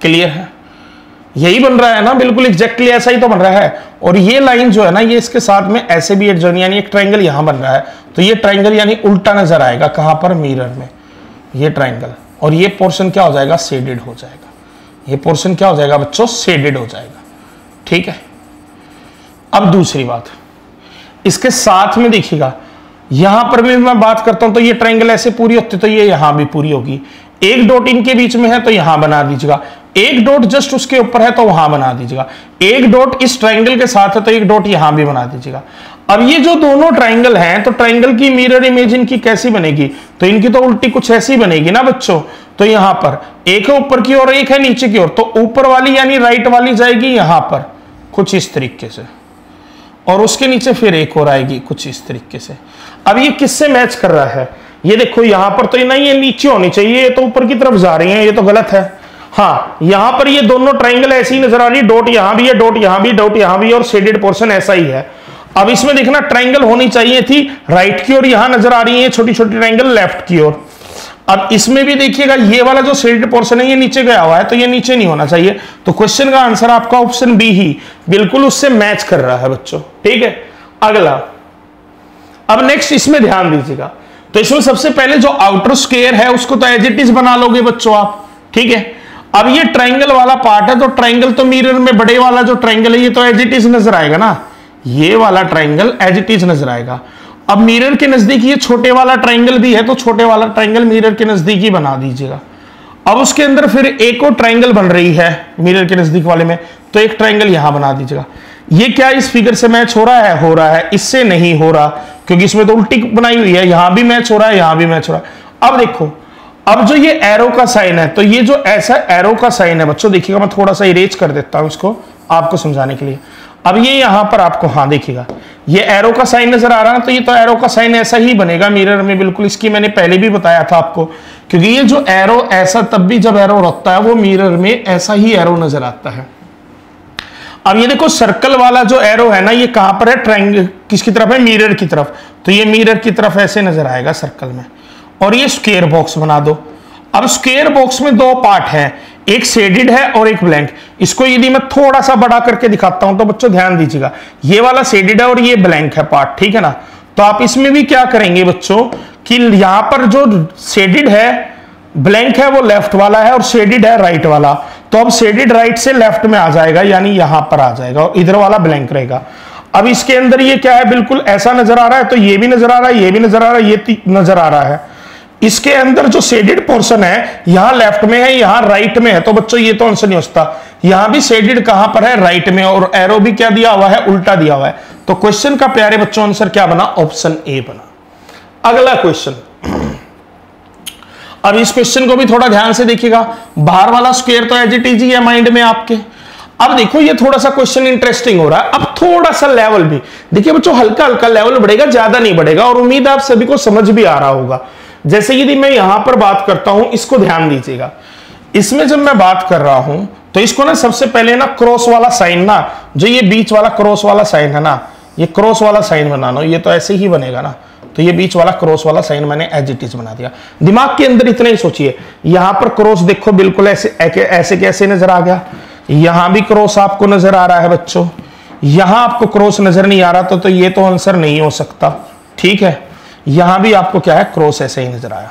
क्लियर है? यही बन रहा है ना, बिल्कुल एग्जैक्टली ऐसा ही तो बन रहा है। और ये लाइन जो है ना ये इसके साथ में ऐसे भी एडजॉइन, यानी एक ट्रायंगल यहां बन रहा है, तो ये ट्रायंगल यानी उल्टा नजर आएगा, कहां पर, मिरर में, ये ट्रायंगल। और ये पोर्शन क्या हो जाएगा, शेडेड हो जाएगा। ये पोर्शन क्या हो जाएगा बच्चों, शेडेड हो जाएगा। ठीक है, अब दूसरी बात, इसके साथ में देखिएगा, यहां पर भी मैं बात करता हूं तो ये ट्रायंगल ऐसे पूरी होती तो ये यहां भी पूरी होगी। एक डॉट इनके बीच में है तो यहां बना दीजिएगा, एक डॉट जस्ट उसके ऊपर है तो वहां बना दीजिएगा, एक डॉट इस ट्रायंगल के साथ है तो एक डॉट यहां भी बना दीजिएगा। अब ये जो दोनों ट्रायंगल हैं, तो ट्रायंगल की मिरर इमेज इनकी कैसी बनेगी, तो इनकी तो उल्टी कुछ ऐसी बनेगी ना बच्चों। तो यहां पर एक है ऊपर की ओर, एक है नीचे की ओर, तो ऊपर वाली यानी राइट वाली जाएगी यहां पर कुछ इस तरीके से, और उसके नीचे फिर एक और आएगी कुछ इस तरीके से। अब ये किससे मैच कर रहा है, ये देखो यहां पर तो नहीं, ये नीचे होनी चाहिए, ये तो ऊपर की तरफ जा रही है, ये तो गलत है। हाँ, यहां पर ये दोनों ट्रायंगल ऐसी नजर आ रही है, डॉट यहां भी है, डॉट यहां भी, डॉट यहां भी, और शेडेड पोर्शन ऐसा ही है। अब इसमें देखना ट्रायंगल होनी चाहिए थी राइट की ओर, यहां नजर आ रही है छोटी छोटी ट्रायंगल लेफ्ट की ओर। अब इसमें भी देखिएगा ये वाला जो शेडेड पोर्शन है ये नीचे गया हुआ है, तो ये नीचे नहीं होना चाहिए, तो क्वेश्चन का आंसर आपका ऑप्शन बी ही बिल्कुल उससे मैच कर रहा है बच्चों। ठीक है, अगला, अब नेक्स्ट इसमें ध्यान दीजिएगा। तो इसमें सबसे पहले जो आउटर स्क्वायर है उसको तो एज इट इज बना लोगे बच्चों आप। ठीक है, अब ये ट्रायंगल वाला पार्ट है, तो ट्रायंगल तो मिरर में बड़े वाला जो ट्रायंगल है ये तो एज इट इज नजर आएगा ना, ये वाला ट्रायंगल एज इट इज नजर आएगा। अब मिरर के नजदीक ये छोटे वाला ट्रायंगल भी है, तो छोटे वाला ट्रायंगल मिरर के नजदीक ही बना दीजिएगा। अब उसके अंदर फिर एक और ट्रायंगल बन रही है मिरर के नजदीक वाले में, तो एक ट्रायंगल यहां बना दीजिएगा। ये क्या इस फिगर से मैच हो रहा है, हो रहा है, इससे नहीं हो रहा क्योंकि इसमें तो उल्टी बनाई हुई है, यहां भी मैच हो रहा है, यहां भी मैच हो रहा है। अब देखो, अब जो ये एरो का साइन है, तो ये जो ऐसा एरो का साइन है बच्चों, देखिएगा मैं थोड़ा सा इरेज कर देता हूं इसको आपको समझाने के लिए। अब ये यहां पर आपको, हाँ देखिएगा ये एरो का साइन नजर आ रहा है, तो ये तो एरो का साइन ऐसा ही बनेगा मिरर में, बिल्कुल इसकी मैंने पहले भी बताया था आपको, क्योंकि ये जो एरो ऐसा, तब भी जब एरो होता है वो मिरर में ऐसा ही एरो नजर आता है। अब ये देखो सर्कल वाला जो एरो है ना, ये कहां पर है, ट्रायंगल किसकी तरफ है, मिरर की तरफ, तो ये मिरर की तरफ ऐसे नजर आएगा सर्कल में। और ये स्क्वायर बॉक्स बना दो। अब स्क्वायर बॉक्स में दो पार्ट हैं, एक शेडेड है और एक ब्लैंक। इसको यदि मैं थोड़ा सा बड़ा करके दिखाता हूं तो बच्चों ध्यान दीजिएगा, ये वाला शेडेड है और ये ब्लैंक है पार्ट। ठीक है ना, तो आप इसमें भी क्या करेंगे बच्चों कि यहां पर जो शेडेड है, ब्लैंक है वो लेफ्ट वाला है और शेडेड है राइट वाला, तो अब शेडेड राइट से लेफ्ट में आ जाएगा, यानी यहां पर आ जाएगा, और इधर वाला ब्लैंक रहेगा। अब इसके अंदर ये क्या है, बिल्कुल ऐसा नजर आ रहा है, तो ये भी नजर आ रहा है, ये भी नजर आ रहा है, ये नजर आ रहा है। इसके अंदर जो शेडेड पोर्शन है यहां लेफ्ट में है, यहां राइट में है, तो बच्चों ये तो आंसर नहीं होता। यहां भी शेडेड कहां पर है, राइट में, और एरो भी क्या दिया हुआ है, उल्टा दिया हुआ है। तो क्वेश्चन का प्यारे बच्चों आंसर क्या बना, ऑप्शन ए बना। अगला क्वेश्चन, अब इस क्वेश्चन को भी थोड़ा ध्यान से देखिएगा। बाहर वाला स्क्वायर तो एज इट इज ही है माइंड में आपके। अब देखो ये थोड़ा सा क्वेश्चन इंटरेस्टिंग हो रहा है। अब थोड़ा सा लेवल भी देखिए बच्चों, हल्का हल्का लेवल बढ़ेगा, ज्यादा नहीं बढ़ेगा, और उम्मीद आप सभी को समझ भी आ रहा होगा। जैसे यदि मैं यहां पर बात करता हूं, इसको ध्यान दीजिएगा। इसमें जब मैं बात कर रहा हूं तो इसको ना सबसे पहले ना क्रॉस वाला साइन ना, जो ये बीच वाला क्रॉस वाला साइन है ना, ये क्रॉस वाला साइन बनाना, ये तो ऐसे ही बनेगा ना, तो ये बीच वाला क्रॉस वाला साइन मैंने एज इट इज बना दिया। दिमाग के अंदर इतना ही सोचिए, यहां पर क्रॉस देखो बिल्कुल ऐसे ऐसे कैसे नजर आ गया, यहां भी क्रॉस आपको नजर आ रहा है बच्चों, यहां आपको क्रॉस नजर नहीं आ रहा तो ये तो आंसर नहीं हो सकता। ठीक है, यहां भी आपको क्या है, क्रॉस ऐसे ही नजर आया।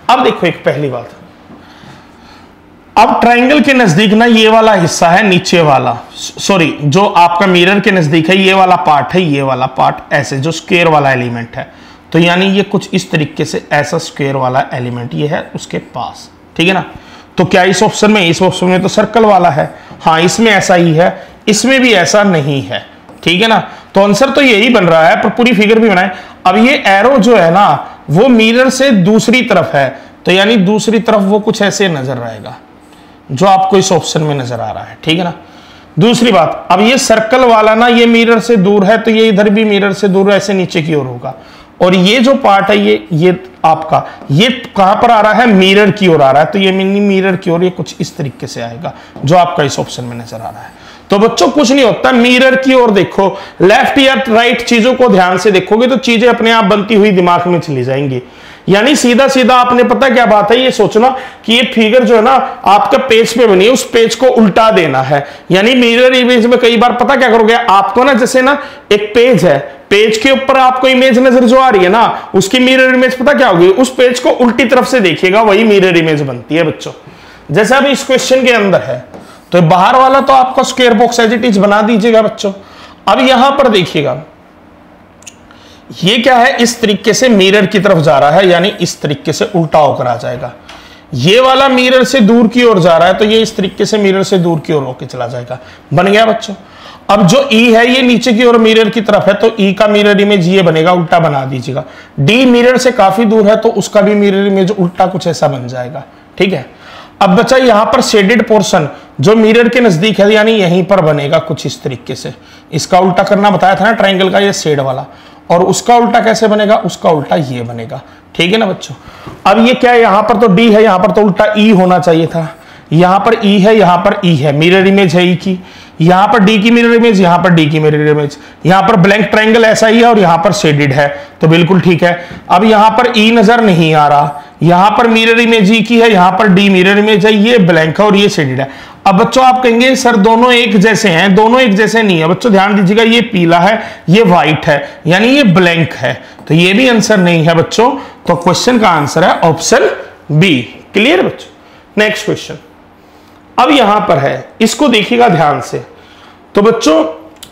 अब देखो एक पहली बात, अब ट्रायंगल के नजदीक ना ये वाला हिस्सा है नीचे वाला, सॉरी जो आपका मिरर के नजदीक है ये वाला पार्ट है, ये वाला पार्ट ऐसे जो स्क्वायर वाला एलिमेंट है, तो यानी ये कुछ इस तरीके से ऐसा स्क्वायर वाला एलिमेंट ये है उसके पास, ठीक है ना। तो क्या इस ऑप्शन में, इस ऑप्शन में तो सर्कल वाला है, हाँ इसमें ऐसा ही है, इसमें भी ऐसा नहीं है, ठीक है ना। तो आंसर तो यही बन रहा है, पर पूरी फिगर भी बनाए। अब ये एरो जो है ना वो मिरर से दूसरी तरफ है, तो यानी दूसरी तरफ वो कुछ ऐसे नजर आएगा जो आपको इस ऑप्शन में नजर आ रहा है, ठीक है ना। दूसरी बात, अब ये सर्कल वाला ना ये मिरर से दूर है, तो ये इधर भी मिरर से दूर ऐसे नीचे की ओर होगा, और ये जो पार्ट है ये आपका ये कहां पर आ रहा है, मिरर की ओर आ रहा है, तो ये मिनी मिरर की ओर ये कुछ इस तरीके से आएगा जो आपका इस ऑप्शन में नजर आ रहा है। तो बच्चों कुछ नहीं होता, मिरर की ओर देखो, लेफ्ट या राइट चीजों को ध्यान से देखोगे तो चीजें अपने आप बनती हुई दिमाग में चली जाएंगी। यानी सीधा सीधा आपने पता क्या बात है ये सोचना कि ये फिगर जो है ना आपका पेज पे बनी है, उस पेज को उल्टा देना है। यानी मिरर इमेज में कई बार पता क्या करोगे, आपको ना जैसे ना एक पेज है, पेज के ऊपर आपको इमेज नजर जो आ रही है ना उसकी मिरर इमेज पता क्या होगी, उस पेज को उल्टी तरफ से देखिएगा, वही मिरर इमेज बनती है बच्चों। जैसे अभी इस क्वेश्चन के अंदर है तो बाहर वाला तो आपका square box as it is बना दीजिएगा बच्चों। अब यहां पर देखिएगा ये क्या है, इस तरीके से मिरर की तरफ जा रहा है, यानी इस तरीके से उल्टा होकर आ जाएगा। ये वाला मिरर से दूर की ओर जा रहा है, तो ये इस तरीके से मिरर से दूर की ओर होकर चला जाएगा। बन गया बच्चों। अब जो ई है ये नीचे की ओर मिरर की तरफ है, तो ई का मिरर इमेज ये बनेगा, उल्टा बना दीजिएगा। डी मिरर से काफी दूर है, तो उसका भी मिरर इमेज उल्टा कुछ ऐसा बन जाएगा, ठीक है। अब बचा यहां पर शेडेड पोर्शन जो मिरर के नजदीक है, यानी यहीं पर बनेगा कुछ इस तरीके से। इसका उल्टा करना बताया था ना ट्रायंगल का, ये शेड वाला, और उसका उल्टा कैसे बनेगा, उसका उल्टा ये बनेगा, ठीक है ना बच्चों। अब ये क्या है, यहां पर तो डी है, यहां पर तो उल्टा ई होना चाहिए था। यहां पर ई है, यहां पर ई है, मिरर इमेज है ई की। यहां पर डी की मिरर इमेज, यहां पर डी की मिरर इमेज। यहां पर ब्लैंक ट्रायंगल ऐसा ही है और यहां पर शेडेड है, तो बिल्कुल ठीक है। अब यहां पर ई नजर नहीं आ रहा, यहां पर मिरर इमेज ई की है, यहां पर डी मिरर इमेज है, ये ब्लैंक है और ये शेडेड है। अब बच्चों आप कहेंगे सर दोनों एक जैसे हैं, दोनों एक जैसे नहीं है बच्चों, ध्यान दीजिएगा, ये पीला है ये व्हाइट है, यानी ये ब्लैंक है, तो ये भी आंसर नहीं है बच्चों। तो क्वेश्चन का आंसर है ऑप्शन बी। क्लियर बच्चों। नेक्स्ट क्वेश्चन अब यहां पर है, इसको देखिएगा ध्यान से। तो बच्चों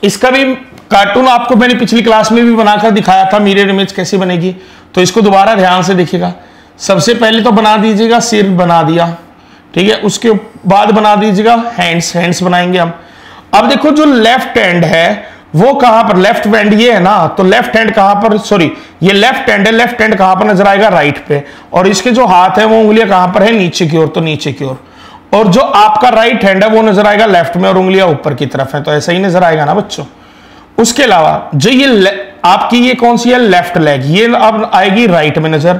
इसका भी कार्टून आपको मैंने पिछली क्लास में भी बनाकर दिखाया था, मिरर इमेज कैसी बनेगी, तो इसको दोबारा ध्यान से देखिएगा। सबसे पहले तो बना दीजिएगा, सिर बना दिया, ठीक है। उसके बाद बना दीजिएगा हैंड्स, हैंड्स बनाएंगे हम। अब देखो जो लेफ्ट हैंड है वो कहां पर, लेफ्ट हैंड ये है ना, तो लेफ्ट हैंड कहां पर, सॉरी ये लेफ्ट हैंड है, लेफ्ट हैंड कहां पर नजर आएगा, राइट पे, और इसके जो हाथ है वो उंगलियां कहां पर है, नीचे की ओर, तो नीचे की ओर। और जो आपका राइट हैंड है वो नजर आएगा लेफ्ट में और उंगलियां ऊपर की तरफ है, तो ऐसा ही नजर आएगा ना बच्चों। उसके अलावा जो ये आपकी ये कौन सी है, लेफ्ट लेग, ये अब आएगी राइट में नजर,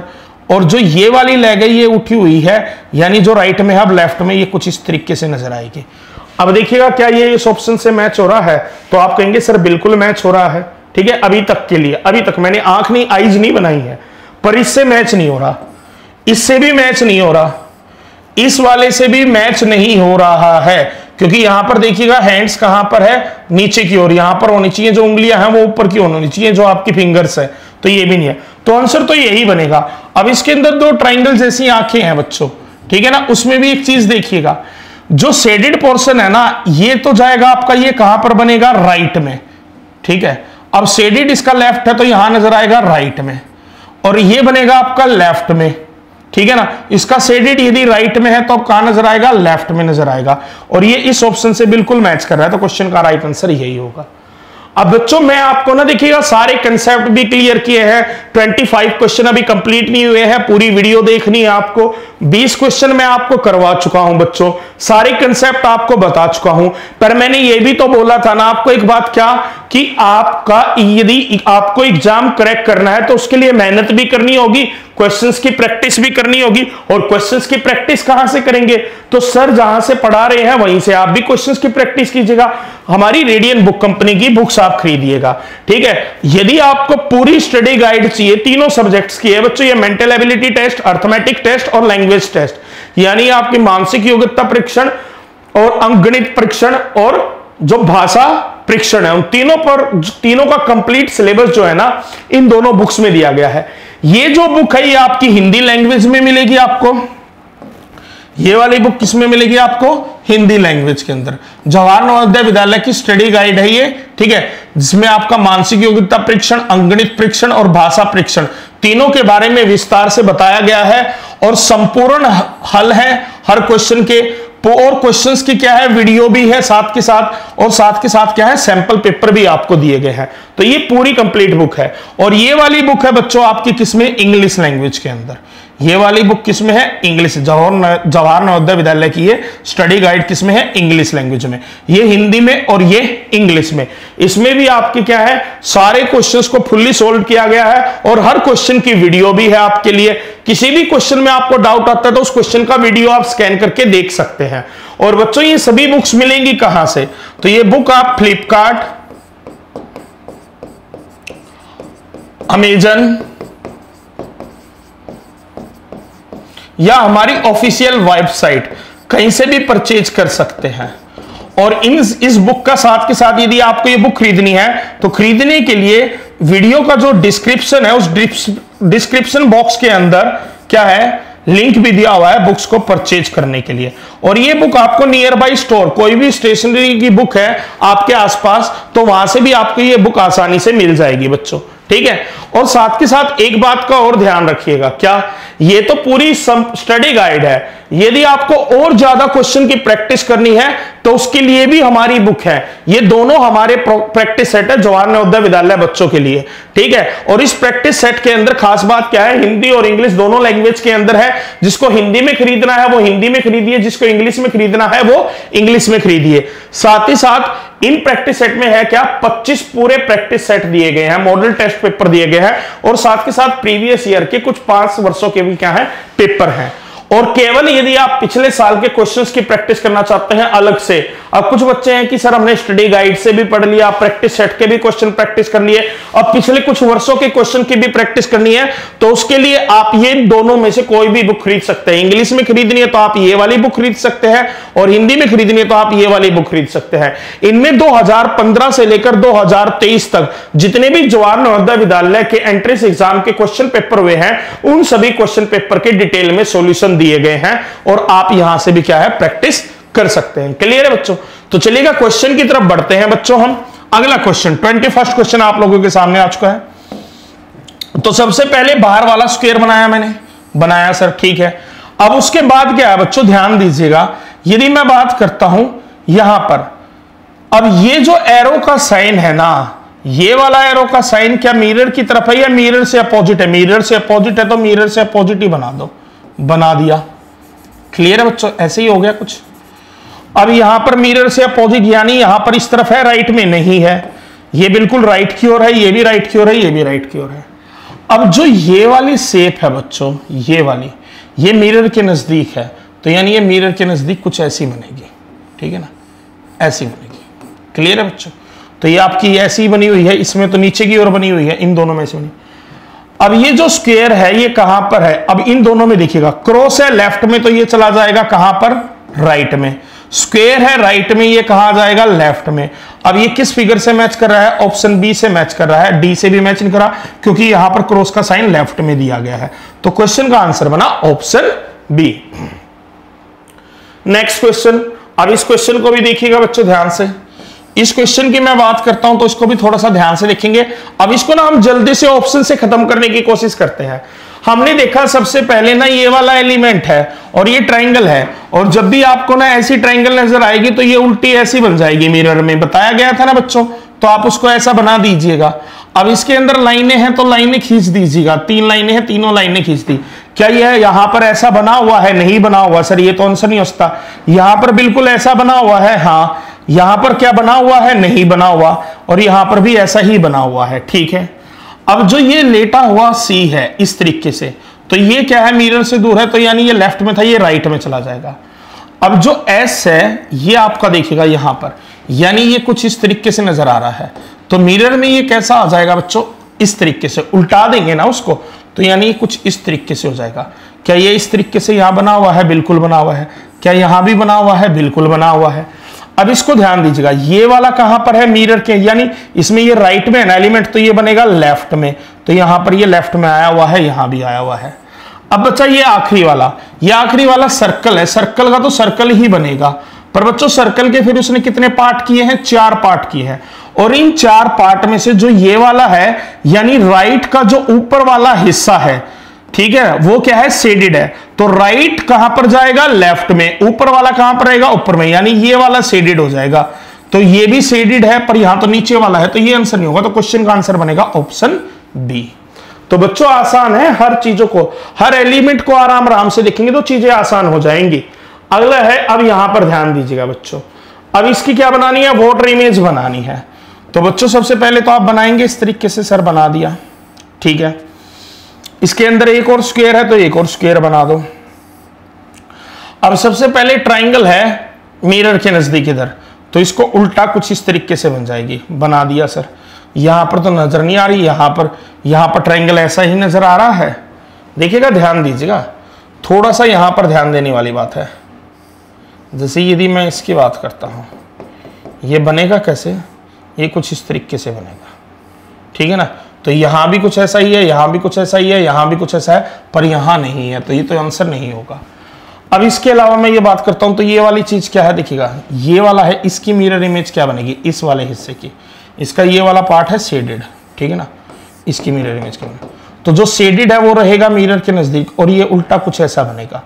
और जो ये वाली लेग है ये उठी हुई है, यानी जो राइट में है अब लेफ्ट में, ये कुछ इस तरीके से नजर आएगी। अब देखिएगा क्या ये इस ऑप्शन से मैच हो रहा है, तो आप कहेंगे सर बिल्कुल मैच हो रहा है, ठीक है। अभी तक के लिए, अभी तक मैंने आंख नहीं आईज नहीं बनाई है, पर इससे मैच नहीं हो रहा, इससे भी मैच नहीं हो रहा, इस वाले से भी मैच नहीं हो रहा है, क्योंकि यहां पर देखिएगा हैंड्स कहां पर है, नीचे की ओर, यहां पर होनी चाहिए, जो उंगलियां हैं वो ऊपर की होनी चाहिए, जो आपकी फिंगर्स है, तो ये भी नहीं है, तो आंसर तो यही बनेगा। अब इसके अंदर दो ट्रायंगल जैसी आंखें हैं बच्चों, ठीक है ना। उसमें भी एक चीज देखिएगा, जो शेडेड पोर्शन है ना ये तो जाएगा आपका, ये कहां पर बनेगा, राइट में, ठीक है। अब शेडेड इसका लेफ्ट है तो यहां नजर आएगा राइट में, और ये बनेगा आपका लेफ्ट में, ठीक है ना। इसका शेडेड यदि राइट में है तो अब कहां नजर आएगा, लेफ्ट में नजर आएगा, और ये इस ऑप्शन से बिल्कुल मैच कर रहा है, तो क्वेश्चन का राइट आंसर यही होगा। अब बच्चों मैं आपको ना देखिएगा सारे कंसेप्ट भी क्लियर किए हैं, 25 क्वेश्चन अभी कंप्लीट नहीं हुए हैं, पूरी वीडियो देखनी है आपको। 20 क्वेश्चन मैं आपको करवा चुका हूं बच्चों, सारे कंसेप्ट आपको बता चुका हूं, पर मैंने ये भी तो बोला था ना आपको एक बात, क्या कि आपका यदि आपको एग्जाम क्रैक करना है तो उसके लिए मेहनत भी करनी होगी, क्वेश्चंस की प्रैक्टिस भी करनी होगी। और क्वेश्चंस की प्रैक्टिस कहां से करेंगे, तो सर जहां से पढ़ा रहे हैं वहीं से आप भी क्वेश्चंस की प्रैक्टिस कीजिएगा। हमारी रेडियन बुक कंपनी की बुक्स आप खरीदिएगा, ठीक है। यदि आपको पूरी स्टडी गाइड चाहिए तीनों सब्जेक्ट्स की है बच्चों, ये mental ability test, arithmetic test और लैंग्वेज टेस्ट, यानी आपकी मानसिक योग्यता परीक्षण और अंकगणित परीक्षण और जो भाषा परीक्षण है, उन तीनों का कंप्लीट सिलेबस जो है ना इन दोनों बुक्स में दिया गया है। ये जो बुक है ये आपकी हिंदी लैंग्वेज में मिलेगी आपको, ये वाली बुक किसमें मिलेगी आपको? हिंदी लैंग्वेज के अंदर। जवाहर नवोदय विद्यालय की स्टडी गाइड है ये, ठीक है, जिसमें आपका मानसिक योग्यता परीक्षण, अंकगणित परीक्षण और भाषा परीक्षण तीनों के बारे में विस्तार से बताया गया है और संपूर्ण हल है हर क्वेश्चन के। और क्वेश्चंस की क्या है, वीडियो भी है साथ के साथ, और साथ के साथ क्या है, सैंपल पेपर भी आपको दिए गए हैं। तो ये पूरी कंप्लीट बुक है। और ये वाली बुक है बच्चों आपकी किसमें? इंग्लिश लैंग्वेज के अंदर। ये वाली बुक किसमें है? इंग्लिश। जवाहर नवोदय विद्यालय की ये स्टडी गाइड किसमें है? इंग्लिश लैंग्वेज में। ये हिंदी में और ये इंग्लिश में। इसमें भी आपके क्या है, सारे क्वेश्चंस को फुल्ली सोल्व किया गया है और हर क्वेश्चन की वीडियो भी है आपके लिए। किसी भी क्वेश्चन में आपको डाउट आता है तो उस क्वेश्चन का वीडियो आप स्कैन करके देख सकते हैं। और बच्चों ये सभी बुक्स मिलेंगी कहां से? तो ये बुक आप फ्लिपकार्ट, अमेजन या हमारी ऑफिशियल वेबसाइट कहीं से भी परचेज कर सकते हैं। और इस बुक का साथ के साथ यदि आपको ये बुक खरीदनी है तो खरीदने के लिए वीडियो का जो डिस्क्रिप्शन है, उस डिस्क्रिप्शन बॉक्स के अंदर क्या है, लिंक भी दिया हुआ है बुक्स को परचेज करने के लिए। और ये बुक आपको नियर बाई स्टोर, कोई भी स्टेशनरी की बुक है आपके आसपास, तो वहां से भी आपको ये बुक आसानी से मिल जाएगी बच्चों, ठीक है। और साथ के साथ एक बात का और ध्यान रखिएगा, क्या, ये तो पूरी स्टडी गाइड है। यदि आपको और ज्यादा क्वेश्चन की प्रैक्टिस करनी है तो उसके लिए भी हमारी बुक है। ये दोनों हमारे प्रैक्टिस सेट है जवाहर नवोदय विद्यालय बच्चों के लिए, ठीक है। और इस प्रैक्टिस सेट के अंदर खास बात क्या है, हिंदी और इंग्लिश दोनों लैंग्वेज के अंदर है। जिसको हिंदी में खरीदना है वो हिंदी में खरीदिए, जिसको इंग्लिश में खरीदना है वो इंग्लिश में खरीदिए। साथ ही साथ इन प्रैक्टिस सेट में है क्या, 25 पूरे प्रैक्टिस सेट दिए गए हैं, मॉडल टेस्ट पेपर दिए गए हैं और साथ के साथ प्रीवियस ईयर के कुछ 5 वर्षों के भी क्या है, पेपर हैं। और केवल यदि आप पिछले साल के क्वेश्चंस की प्रैक्टिस करना चाहते हैं अलग से, अब कुछ बच्चे हैं कि सर हमने स्टडी गाइड से भी पढ़ लिया, प्रैक्टिस सेट के भी क्वेश्चन प्रैक्टिस कर लिए, अब पिछले कुछ वर्षों के क्वेश्चन की भी प्रैक्टिस करनी है, तो उसके लिए आप ये दोनों में से कोई भी बुक खरीद सकते हैं। इंग्लिश में खरीदनी है तो आप ये वाली बुक खरीद सकते हैं और हिंदी में खरीदनी है तो आप ये वाली बुक खरीद सकते हैं। इनमें 2015 से लेकर 2023 तक जितने भी जवाहर नवोदय विद्यालय के एंट्रेंस एग्जाम के क्वेश्चन पेपर हुए हैं, उन सभी क्वेश्चन पेपर के डिटेल में सॉल्यूशन दिए गए हैं और आप यहां से भी क्या है, प्रैक्टिस कर सकते हैं। क्लियर है बच्चों? तो चलिएगा क्वेश्चन की तरफ बढ़ते हैं बच्चों हम। अगला क्वेश्चन 21st क्वेश्चन आप लोगों के सामने आ चुका है। तो सबसे पहले बाहर वाला स्क्वायर बनाया मैंने, बनाया सर, ठीक है। अब उसके बाद क्या है बच्चों, ध्यान दीजिएगा, यदि मैं बात करता हूं यहां पर, अब ये जो एरो का साइन है ना, ये वाला एरो का साइन क्या मिरर की तरफ है या मिरर से अपोजिट है? मिरर से अपोजिट है तो मिरर से अपोजिट ही बना दो, बना दिया। क्लियर है बच्चों? ऐसे ही हो गया कुछ। अब यहां पर मिरर से अपोजिट यानी यहां पर इस तरफ है, राइट में नहीं है, ये बिल्कुल राइट की ओर है, ये भी राइट की ओर है, ये भी राइट की ओर है। अब जो ये वाली शेप है बच्चों, ये वाली, ये मिरर के नजदीक है, तो यानी ये मिरर के नजदीक कुछ ऐसी बनेगी, ठीक है ना, ऐसी बनेगी। क्लियर है बच्चों? तो ये आपकी ऐसी बनी हुई है, इसमें तो नीचे की ओर बनी हुई है, इन दोनों में से बनी। अब ये जो स्क्वायर है ये कहां पर है? अब इन दोनों में देखिएगा, क्रॉस है लेफ्ट में तो ये चला जाएगा कहां पर, राइट में। स्क्वायर है राइट में, ये कहां जाएगा, लेफ्ट में। अब ये किस फिगर से मैच कर रहा है? ऑप्शन बी से मैच कर रहा है, डी से भी मैच नहीं कर रहा, क्योंकि यहां पर क्रॉस का साइन लेफ्ट में दिया गया है। तो क्वेश्चन का आंसर बना ऑप्शन बी। नेक्स्ट क्वेश्चन, अब इस क्वेश्चन को भी देखिएगा बच्चों ध्यान से। इस क्वेश्चन की मैं बात करता हूं तो इसको भी थोड़ा सा ध्यान से देखेंगे। अब इसको ना हम जल्दी से ऑप्शन से खत्म करने की कोशिश करते हैं। हमने देखा सबसे पहले ना ये वाला एलिमेंट है और ये ट्राइंगल है, और जब भी आपको ना ऐसी ट्राइंगल नजर आएगी तो ये उल्टी ऐसी बन जाएगी, मिरर में बताया गया था ना बच्चों, तो आप उसको ऐसा बना दीजिएगा। अब इसके अंदर लाइनें हैं तो लाइनें खींच दीजिएगा, 3 लाइनें हैं, तीनों लाइनें खींच दी। क्या यह यहां पर ऐसा बना हुआ है? नहीं बना हुआ सर, ये तो आंसर नहीं होता। यहां पर बिल्कुल ऐसा बना हुआ है, हाँ। यहां पर क्या बना हुआ है? नहीं बना हुआ। और यहां पर भी ऐसा ही बना हुआ है, ठीक है। अब जो ये लेटा हुआ सी है इस तरीके से, तो ये क्या है, मिरर से दूर है, तो यानी ये लेफ्ट में था, ये राइट में चला जाएगा। अब जो एस है ये आपका देखिएगा यहां पर, यानी ये कुछ इस तरीके से नजर आ रहा है, तो मिरर में ये कैसा आ जाएगा बच्चों, इस तरीके से उल्टा देंगे ना उसको, तो यानी कुछ इस तरीके से हो जाएगा। क्या ये इस तरीके से यहां बना हुआ है? बिल्कुल बना हुआ है। क्या यहां भी बना हुआ है? बिल्कुल बना हुआ है। अब इसको ध्यान दीजिएगा, ये वाला कहां पर है, मिरर के, यानी इसमें ये राइट में है ना एलिमेंट, तो ये बनेगा लेफ्ट में, तो यहां पर ये लेफ्ट में आया हुआ है, यहां भी आया हुआ है। अब बच्चा ये आखिरी वाला सर्कल है, सर्कल का तो सर्कल ही बनेगा, पर बच्चों सर्कल के फिर उसने कितने पार्ट किए हैं, 4 पार्ट किए हैं। और इन 4 पार्ट में से जो ये वाला है यानी राइट का जो ऊपर वाला हिस्सा है, ठीक है, वो क्या है, शेडेड है। तो राइट कहां पर जाएगा, लेफ्ट में, ऊपर वाला कहां पर रहेगा, ऊपर में, यानी ये वाला शेडेड हो जाएगा। तो ये भी शेडेड है पर यहां तो नीचे वाला है, तो ये आंसर नहीं होगा। तो क्वेश्चन का आंसर बनेगा ऑप्शन बी। तो बच्चों आसान है, हर चीजों को, हर एलिमेंट को आराम आराम से देखेंगे तो चीजें आसान हो जाएंगी। अगला है, अब यहां पर ध्यान दीजिएगा बच्चों, अब इसकी क्या बनानी है, वाटर इमेज बनानी है। तो बच्चों सबसे पहले तो आप बनाएंगे इस तरीके से, सर बना दिया, ठीक है। इसके अंदर एक और स्क्वायर है तो एक और स्क्वायर बना दो। अब सबसे पहले ट्राइंगल है मिरर के नजदीक इधर, तो इसको उल्टा कुछ इस तरीके से बन जाएगी, बना दिया सर। यहां पर तो नजर नहीं आ रही, यहां पर ट्राइंगल ऐसा ही नजर आ रहा है, देखिएगा, ध्यान दीजिएगा, थोड़ा सा यहां पर ध्यान देने वाली बात है। जैसे यदि मैं इसकी बात करता हूं, ये बनेगा कैसे, ये कुछ इस तरीके से बनेगा, ठीक है ना। तो यहां भी कुछ ऐसा ही है, यहां भी कुछ ऐसा ही है, यहां भी कुछ ऐसा है, पर यहां नहीं है, तो ये तो आंसर नहीं होगा। अब इसके अलावा मैं ये बात करता हूं, तो ये वाली चीज क्या है, देखिएगा, ये वाला है, इसकी मिरर इमेज क्या बनेगी, इस वाले हिस्से की, इसका ये वाला पार्ट है शेडेड, ठीक है ना, इसकी मिरर इमेज क्या बनेगी, तो जो शेडेड है वो रहेगा मिरर के नजदीक, और ये उल्टा कुछ ऐसा बनेगा,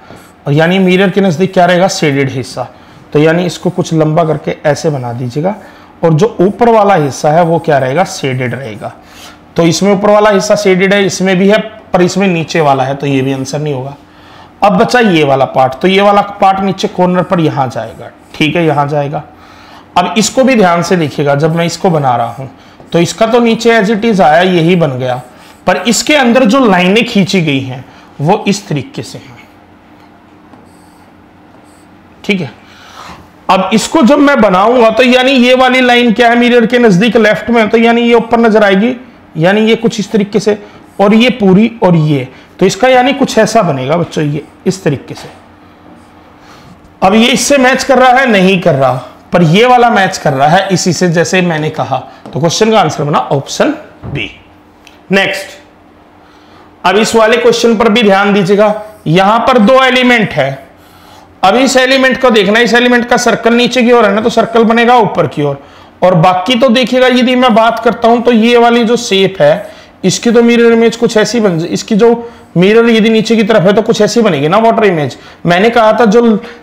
और यानी मिरर के नजदीक क्या रहेगा, शेडेड हिस्सा। तो यानी इसको कुछ लंबा करके ऐसे बना दीजिएगा, और जो ऊपर वाला हिस्सा है वो क्या रहेगा, शेडेड रहेगा। तो इसमें ऊपर वाला हिस्सा शेडेड है, इसमें भी है, पर इसमें नीचे वाला है, तो ये भी आंसर नहीं होगा। अब बचा ये वाला पार्ट, तो ये वाला पार्ट नीचे कॉर्नर पर यहां जाएगा, ठीक है, यहां जाएगा। अब इसको भी ध्यान से देखिएगा, जब मैं इसको बना रहा हूं तो इसका तो नीचे एज इट इज आया, यही बन गया, पर इसके अंदर जो लाइनें खींची गई हैं वो इस तरीके से हैं, ठीक है। अब इसको जब मैं बनाऊंगा तो यानी ये वाली लाइन क्या है, मिरर के नजदीक लेफ्ट में, तो यानी ये ऊपर नजर आएगी, यानी ये कुछ इस तरीके से, और ये पूरी, और ये, तो इसका यानी कुछ ऐसा बनेगा बच्चों, ये इस तरीके से। अब ये इससे मैच कर रहा है, नहीं कर रहा, पर ये वाला मैच कर रहा है इसी से, जैसे मैंने कहा। तो क्वेश्चन का आंसर बना ऑप्शन बी। नेक्स्ट, अब इस वाले क्वेश्चन पर भी ध्यान दीजिएगा, यहां पर 2 एलिमेंट है। अब इस एलिमेंट को देखना, इस एलिमेंट का सर्कल नीचे की ओर है ना, तो सर्कल बनेगा ऊपर की ओर, और बाकी तो देखिएगा, यदि मैं बात करता हूं तो ये वाली जो शेप है, इसकी तो मिरर इमेज कुछ ऐसी बन जाए, इसकी जो मिरर यदि नीचे की तरफ है तो कुछ ऐसी बनेगी ना वाटर इमेज। मैंने कहा था, जो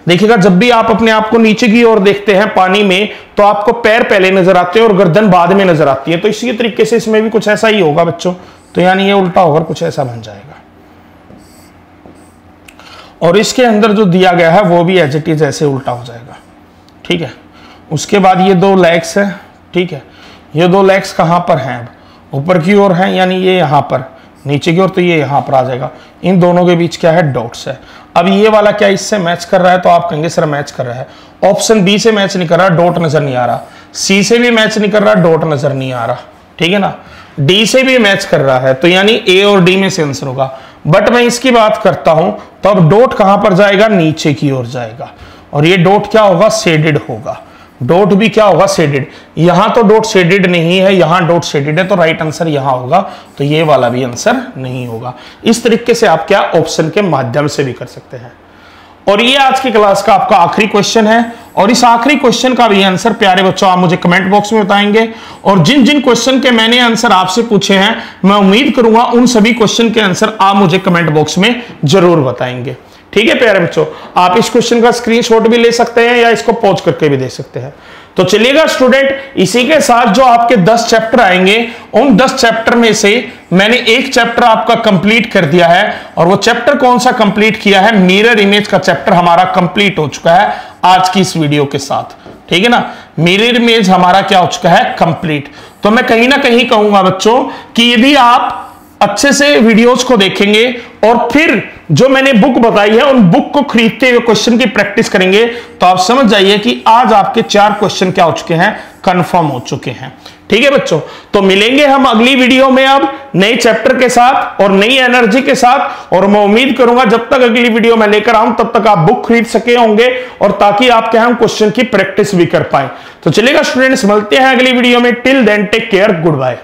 देखिएगा, जब भी आप अपने आप को नीचे की ओर देखते हैं पानी में, तो आपको पैर पहले नजर आते हैं और गर्दन बाद में नजर आती है, तो इसी तरीके से इसमें भी कुछ ऐसा ही होगा बच्चों। तो यानी ये उल्टा होकर कुछ ऐसा बन जाएगा, और इसके अंदर जो दिया गया है वो भी एज इट इज ऐसे उल्टा हो जाएगा, ठीक है। उसके बाद ये 2 लेग्स है, ठीक है, ये 2 लेग्स कहां पर हैं, ऊपर की ओर है, यानी ये यहां पर, नीचे की ओर तो ये यहां पर आ जाएगा। इन दोनों के बीच क्या है, डॉट्स है। अब ये वाला क्या इससे मैच कर रहा है, तो आप कहेंगे सर मैच कर रहा है। ऑप्शन बी से मैच नहीं कर रहा, डॉट नजर नहीं आ रहा, सी से भी मैच नहीं कर रहा, डॉट नजर नहीं आ रहा, ठीक है ना, डी से भी मैच कर रहा है, तो यानी ए और डी में से आंसर होगा। बट मैं इसकी बात करता हूं तो अब डॉट कहां पर जाएगा, नीचे की ओर जाएगा, और ये डॉट क्या होगा, शेडेड होगा। डॉट भी क्या होगा, शेडेड। यहां तो डॉट शेडेड नहीं है, यहां डॉट शेडेड है, तो राइट आंसर यहां होगा, तो ये वाला भी आंसर नहीं होगा। इस तरीके से आप क्या ऑप्शन के माध्यम से भी कर सकते हैं। और ये आज की क्लास का आपका आखिरी क्वेश्चन है, और इस आखिरी क्वेश्चन का भी आंसर प्यारे बच्चों आप मुझे कमेंट बॉक्स में बताएंगे, और जिन जिन क्वेश्चन के मैंने आंसर आपसे पूछे हैं मैं उम्मीद करूंगा उन सभी क्वेश्चन के आंसर आप मुझे कमेंट बॉक्स में जरूर बताएंगे, ठीक है प्यारे बच्चों। आप इस क्वेश्चन का स्क्रीनशॉट भी ले सकते हैं या इसको पॉज करके भी देख सकते हैं। तो चलिएगा स्टूडेंट, इसी के साथ जो आपके 10 चैप्टर आएंगे, उन 10 चैप्टर में से मैंने एक चैप्टर आपका कंप्लीट कर दिया है, और वो चैप्टर कौन सा कंप्लीट किया है, मिरर इमेज का चैप्टर हमारा कंप्लीट हो चुका है आज की इस वीडियो के साथ, ठीक है ना। मिरर इमेज हमारा क्या हो चुका है, कंप्लीट। तो मैं कहीं ना कहीं कहूंगा बच्चों कि यदि आप अच्छे से वीडियोस को देखेंगे और फिर जो मैंने बुक बताई है उन बुक को खरीदते हुए क्वेश्चन की प्रैक्टिस करेंगे, तो आप समझ जाइए कि आज आपके 4 क्वेश्चन क्या हो चुके हैं, कंफर्म हो चुके हैं, ठीक है बच्चों। तो मिलेंगे हम अगली वीडियो में अब नए चैप्टर के साथ और नई एनर्जी के साथ, और मैं उम्मीद करूंगा जब तक अगली वीडियो मैं लेकर आऊं तब तक आप बुक खरीद सके होंगे, और ताकि आप क्या हम क्वेश्चन की प्रैक्टिस भी कर पाए। तो चलिएगा स्टूडेंट्स, मिलते हैं अगली वीडियो में। Till then take care, good bye.